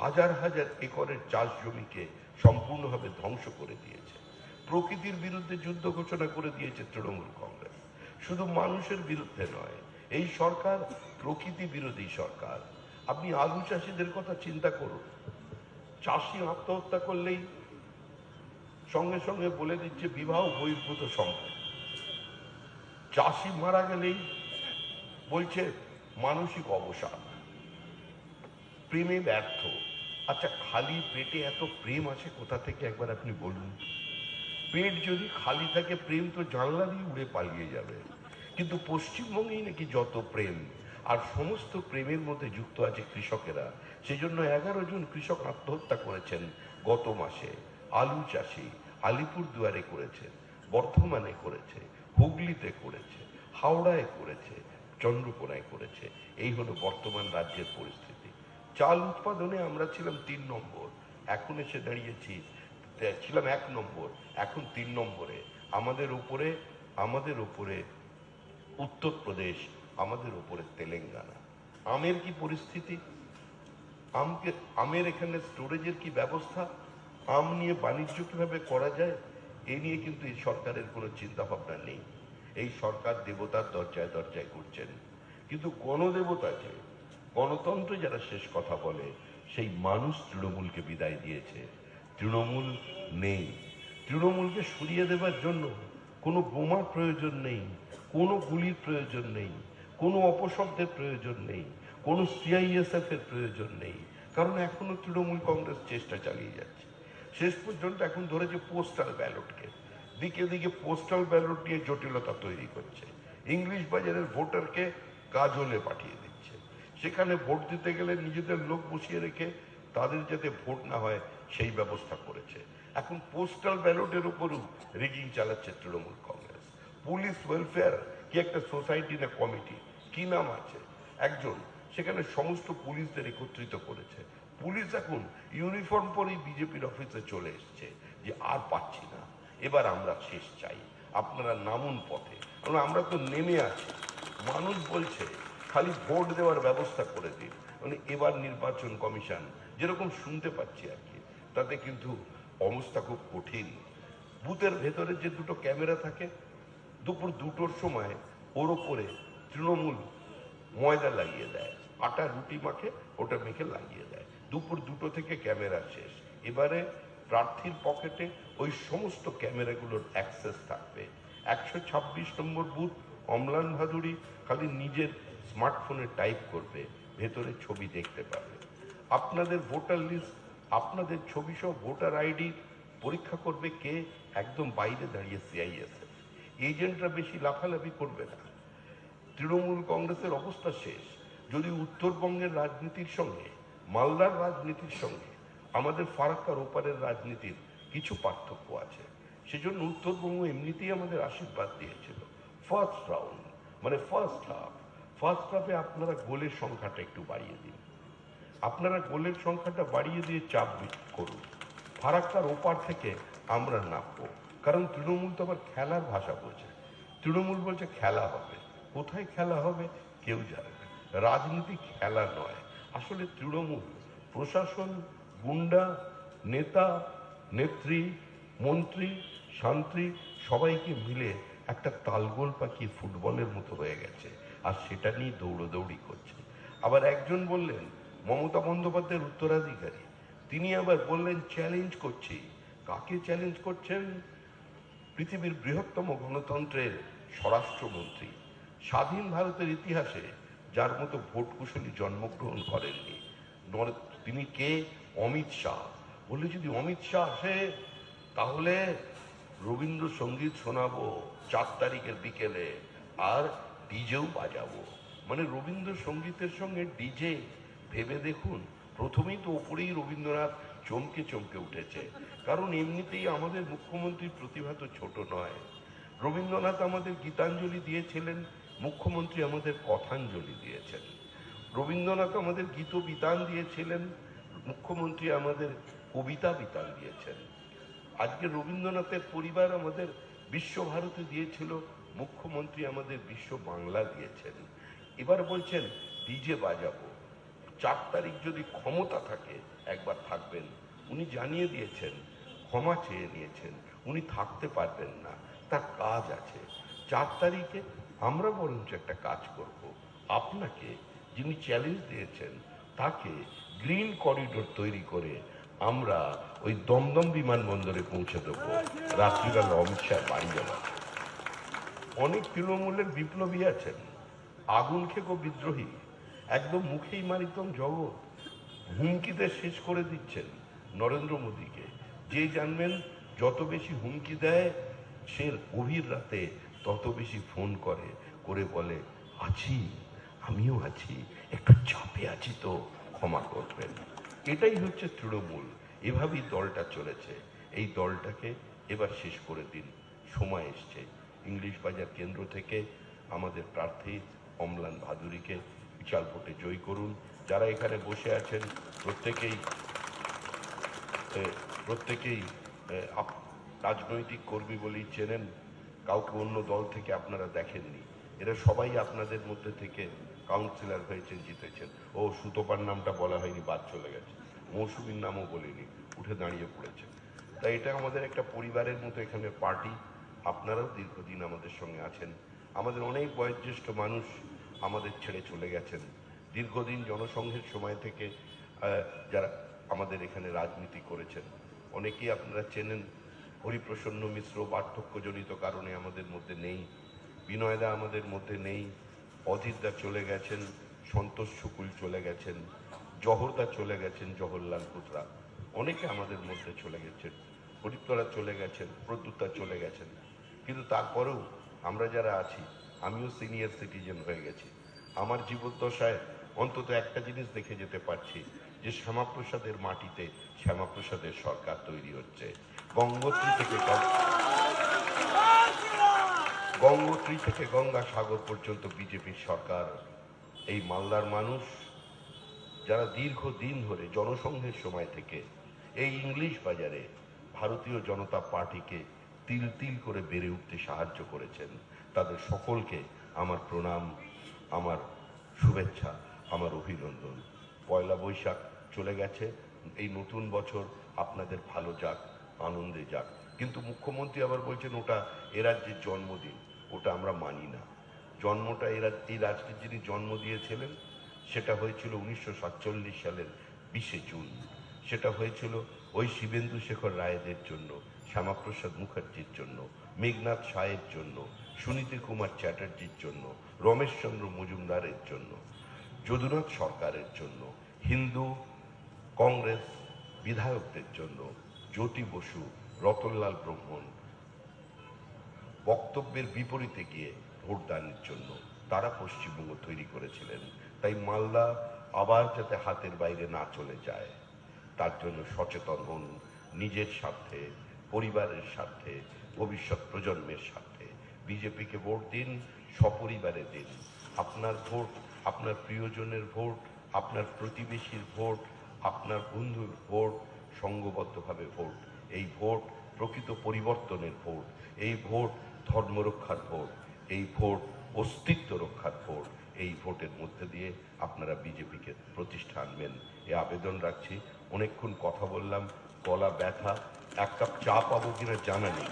হাজার হাজার একরের চাষ জমিকে সম্পূর্ণভাবে ধ্বংস করে দিয়েছে। প্রকৃতির বিরুদ্ধে যুদ্ধ ঘোষণা করে দিয়েছে তৃণমূল কংগ্রেস। শুধু মানুষের বিরুদ্ধে নয়, এই সরকার প্রকৃতি বিরোধী সরকার। আপনি আলু চাষিদের কথা চিন্তা করুন, চাষি আত্মহত্যা করলেই সঙ্গে সঙ্গে বলে দিচ্ছে বিবাহ বহির্ভূত সম্পদ। চাষি মারা গেলেই বলছে মানসিক অবসাদ, প্রেমে ব্যর্থ। আচ্ছা, খালি পেটে এত প্রেম আসে কোথা থেকে একবার আপনি বলুন? পেট যদি খালি থাকে, প্রেম তো জানলা দিয়ে উড়ে পালিয়ে যাবে। কিন্তু পশ্চিমবঙ্গেই নাকি যত প্রেম, আর সমস্ত প্রেমের মধ্যে যুক্ত আছে কৃষকেরা। সেজন্য 11 জন কৃষক আত্মহত্যা করেছেন গত মাসে। আলু চাষি আলিপুরদুয়ারে করেছে, বর্ধমানে করেছে, হুগলিতে করেছে, হাওড়ায় করেছে, চন্দ্রকোনায় করেছে। এই হলো বর্তমান রাজ্যের পরিস্থিতি। চাল উৎপাদনে আমরা ছিলাম 3 নম্বর, এখন এসে দাঁড়িয়েছি, ছিলাম 1 নম্বর, এখন 3 নম্বরে। আমাদের উপরে উত্তরপ্রদেশ, আমাদের উপরে তেলেঙ্গানা। আমের কি পরিস্থিতি? আমের এখানে স্টোরেজের কি ব্যবস্থা? আম নিয়ে বাণিজ্য কিভাবে করা যায়, এ নিয়ে কিন্তু এই সরকারের কোনো চিন্তা ভাবনা নেই। এই সরকার দেবতার দরজায় দরজায় ঘুরছেন, কিন্তু গণদেবতা যে, গণতন্ত্র যারা শেষ কথা বলে, সেই মানুষ তৃণমূলকে বিদায় দিয়েছে। তৃণমূল নেই। তৃণমূলকে সরিয়ে দেবার জন্য কোনো বোমার প্রয়োজন নেই, কোনো গুলির প্রয়োজন নেই, কোনো অপশব্দের প্রয়োজন নেই, কোনো সিআইএসএফ এর প্রয়োজন নেই। কারণ এখনো তৃণমূল কংগ্রেস চেষ্টা চালিয়ে যাচ্ছে। শেষ পর্যন্ত এখন ধরেছে পোস্টাল ব্যালটকে, দিকে দিকে পোস্টাল ব্যালট নিয়ে জটিলতা তৈরি করছে। ইংলিশ বাজারের ভোটারকে কাজলে পাঠিয়ে দিচ্ছে, সেখানে ভোট দিতে গেলে নিজেদের লোক বসিয়ে রেখে তাদের যাতে ভোট না হয় সেই ব্যবস্থা করেছে। এখন পোস্টাল ব্যালটের উপরও রিগিং চালাচ্ছে তৃণমূল কংগ্রেস। পুলিশ ওয়েলফেয়ার কি একটা সোসাইটি না কমিটি, কি নাম আছে, একজন সেখানে সমস্ত পুলিশদের একত্রিত করেছে। পুলিশ এখন ইউনিফর্ম পরেই বিজেপির অফিসে চলে এসছে যে আর পাচ্ছি না, এবার আমরা শেষ চাই। আপনারা নামুন পথে। কারণ আমরা তো নেমে আছি, মানুষ বলছে খালি ভোট দেওয়ার ব্যবস্থা করে দিন। মানে এবার নির্বাচন কমিশন যেরকম শুনতে পাচ্ছি আর কি, তাতে কিন্তু অবস্থা খুব কঠিন। বুথের ভেতরে যে দুটো ক্যামেরা থাকে, দুপুর 2টোর সময় ওর ওপরে তৃণমূল ময়দা লাগিয়ে দেয়, আটা রুটি মাখে ওটা মেখে লাগিয়ে দেয়। দুপুর 2টো থেকে ক্যামেরা শেষ। এবারে প্রার্থীর পকেটে ওই সমস্ত ক্যামেরাগুলোর অ্যাক্সেস থাকবে। 126 নম্বর বুথ অম্লান ভাদুড়ি খালি নিজের স্মার্টফোনে টাইপ করবে, ভেতরে ছবি দেখতে পাবে। আপনাদের ভোটার লিস্ট, আপনাদের ছবি সহ ভোটার আইডি পরীক্ষা করবে কে? একদম বাইরে দাঁড়িয়ে সিআইএসএফ। এজেন্টরা বেশি লাফালাফি করবে না। তৃণমূল কংগ্রেসের অবস্থা শেষ। যদি উত্তরবঙ্গের রাজনীতির সঙ্গে মালদার রাজনীতির সঙ্গে আমাদের ফারাক্কার ওপারের রাজনীতির কিছু পার্থক্য আছে, সেজন্য উত্তরবঙ্গ এমনিতেই আমাদের আশীর্বাদ দিয়েছিল। ফার্স্ট রাউন্ড মানে ফার্স্ট হাফে আপনারা গোলের সংখ্যাটা একটু বাড়িয়ে দিন। আপনারা গোলের সংখ্যাটা বাড়িয়ে দিয়ে চাপ করুন। ফারাক্কার ওপার থেকে আমরা নামবো, কারণ তৃণমূল তো আবার খেলার ভাষা বোঝে। তৃণমূল বলছে খেলা হবে, কোথায় খেলা হবে কেউ জানে না। রাজনীতি খেলা নয়। আসলে তৃণমূল প্রশাসন, গুন্ডা, নেতা, নেত্রী, মন্ত্রী, শান্ত্রী সবাইকে মিলে একটা তালগোল পাখি ফুটবলের মতো হয়ে গেছে, আর সেটা নিয়ে দৌড়দৌড়ি করছে। আবার একজন বললেন মমতা বন্দ্যোপাধ্যায়ের উত্তরাধিকারী, তিনি আবার বললেন চ্যালেঞ্জ করছি। কাকে চ্যালেঞ্জ করছেন? পৃথিবীর বৃহত্তম গণতন্ত্রের স্বরাষ্ট্রমন্ত্রী, স্বাধীন ভারতের ইতিহাসে যার মতো ভোট কুশলী জন্মগ্রহণ করেননি। তিনি কে? অমিত শাহ। বললে যদি অমিত শাহ আসে তাহলে রবীন্দ্রসঙ্গীত শোনাবো 4 তারিখের বিকেলে, আর ডিজেও বাজাবো। মানে রবীন্দ্রসঙ্গীতের সঙ্গে ডিজে, ভেবে দেখুন। প্রথমেই তো ওপরেই রবীন্দ্রনাথ চমকে উঠেছে, কারণ এমনিতেই আমাদের মুখ্যমন্ত্রীর প্রতিভা তো ছোট নয়। রবীন্দ্রনাথ আমাদের গীতাঞ্জলি দিয়েছিলেন, মুখ্যমন্ত্রী আমাদের কথাঞ্জলি দিয়েছেন। রবীন্দ্রনাথ আমাদের গীত বিতান দিয়েছিলেন, মুখ্যমন্ত্রী আমাদের কবিতা বিতান দিয়েছেন। আজকে রবীন্দ্রনাথের পরিবার আমাদের বিশ্বভারতী দিয়েছিল, মুখ্যমন্ত্রী আমাদের বিশ্ব বাংলা দিয়েছেন। এবার বলছেন ডিজে বাজাবো। 4 তারিখ যদি ক্ষমতা থাকে একবার থাকবেন। উনি জানিয়ে দিয়েছেন, ক্ষমা চেয়ে নিয়েছেন, উনি থাকতে পারবেন না, তার কাজ আছে। 4 তারিখে আমরা বরঞ্চ একটা কাজ করব। আপনাকে, যিনি চ্যালেঞ্জ দিয়েছেন, তাকে গ্রিন করিডোর তৈরি করে আমরা ওই দমদম বিমানবন্দরে পৌঁছে দেবো রাত্রিবেলা অমিত শাহ বাড়ি যাওয়া। অনেক তৃণমূলের বিপ্লবী আছেন, আগুন খেকো বিদ্রোহী, একদম মুখেই মারিতম জগৎ, হুমকিতে শেষ করে দিচ্ছেন নরেন্দ্র মোদীকে। যে জানবেন যত বেশি হুমকি দেয়, সে গভীর রাতে তত বেশি ফোন করে বলে আছি, আমিও আছি, একটু চাপে আছি, তো ক্ষমা করবেন। এটাই হচ্ছে তৃণমূল। এভাবেই দলটা চলেছে। এই দলটাকে এবার শেষ করে দিন, সময় এসছে। ইংলিশ বাজার কেন্দ্র থেকে আমাদের প্রার্থী অম্লান ভাদুড়িকে বিশাল ভোটে জয়ী করুন। যারা এখানে বসে আছেন প্রত্যেকেই রাজনৈতিক কর্মী বলেই চেনেন, কাউকে অন্য দল থেকে আপনারা দেখেননি। এরা সবাই আপনাদের মধ্যে থেকে কাউন্সিলর হয়েছেন, জিতেছেন। ও সুতপার নামটা বলা হয়নি, বাদ চলে গেছে। মৌসুমীর নামও বলিনি, উঠে দাঁড়িয়ে পড়েছে। তাই এটা আমাদের একটা পরিবারের মতো এখানে পার্টি। আপনারাও দীর্ঘদিন আমাদের সঙ্গে আছেন। আমাদের অনেক বয়োজ্যেষ্ঠ মানুষ আমাদের ছেড়ে চলে গেছেন। দীর্ঘদিন জনসংঘের সময় থেকে যারা আমাদের এখানে রাজনীতি করেছেন, অনেকেই আপনারা চেনেন। হরিপ্রসন্ন মিশ্র বার্ধক্যজনিত কারণে আমাদের মধ্যে নেই, বিনয়দা আমাদের মধ্যে নেই, অজিতদা চলে গেছেন, সন্তোষ শুকুল চলে গেছেন, জহরদা চলে গেছেন, জওহরলাল কুতরা, অনেকে আমাদের মধ্যে চলে গেছেন, হরিপ্তরা চলে গেছেন, প্রদ্যুৎদা চলে গেছেন। কিন্তু তারপরেও আমরা যারা আছি, আমিও সিনিয়র সিটিজেন হয়ে গেছি। আমার জীবদ্দশায় অন্তত একটা জিনিস দেখে যেতে পারছি, যে শ্যামাপ্রসাদের মাটিতে শ্যামাপ্রসাদের সরকার তৈরি হচ্ছে। গঙ্গোত্রী থেকে গঙ্গাসাগর পর্যন্ত বিজেপির সরকার। এই মালদার মানুষ যারা দীর্ঘদিন ধরে জনসংঘের সময় থেকে এই ইংলিশ বাজারে ভারতীয় জনতা পার্টিকে তিল তিল করে বেড়ে উঠতে সাহায্য করেছেন, তাদের সকলকে আমার প্রণাম, আমার শুভেচ্ছা, আমার অভিনন্দন। পয়লা বৈশাখ চলে গেছে, এই নতুন বছর আপনাদের ভালো যাক, আনন্দে যাক। কিন্তু মুখ্যমন্ত্রী আবার বলছেন ওটা এ রাজ্যের জন্মদিন, ওটা আমরা মানি না। জন্মটা এই রাজ্যের যিনি জন্ম দিয়েছিলেন সেটা হয়েছিল 1947 সালের 20 জুন। সেটা হয়েছিল ওই শিবেন্দু শেখর রায়দের জন্য, শ্যামাপ্রসাদ মুখার্জির জন্য, মেঘনাথ সায়ের জন্য, সুনীতি কুমার চ্যাটার্জির জন্য, রমেশচন্দ্র মজুমদারের জন্য, যদুনাথ সরকারের জন্য, হিন্দু কংগ্রেস বিধায়কদের জন্য, জ্যোতি বসু, রতনলাল ব্রহ্মণ বক্তব্যের বিপরীতে গিয়ে ভোটদানের জন্য তারা পশ্চিমবঙ্গ তৈরি করেছিলেন। তাই মালদা আবার যাতে হাতের বাইরে না চলে যায় তার জন্য সচেতন হন, নিজের স্বার্থে, পরিবারের স্বার্থে, ভবিষ্যৎ প্রজন্মের স্বার্থে। বিজেপিকে ভোট দিন, সপরিবারে দিন। আপনার ভোট, আপনার প্রিয়জনের ভোট, আপনার প্রতিবেশীর ভোট, আপনার বন্ধুর ভোট, সংঘবদ্ধভাবে ভোট। এই ভোট প্রকৃত পরিবর্তনের ভোট, এই ভোট ধর্মরক্ষার ভোট, এই ভোট অস্তিত্ব রক্ষার ভোট। এই ভোটের মধ্যে দিয়ে আপনারা বিজেপিকে প্রতিষ্ঠা আনবেন, এ আবেদন রাখছি। অনেকক্ষণ কথা বললাম, গলা ব্যথা, এক কাপ চা পাবো কিনা জানা নেই,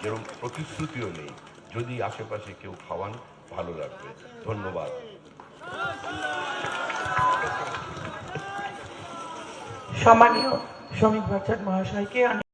যেরকম প্রতিশ্রুতিও নেই। যদি আশেপাশে কেউ খাওয়ান ভালো লাগবে। ধন্যবাদ। সম্মানীয় শ্রমিক ভট্টাচার্য মহাশয়কে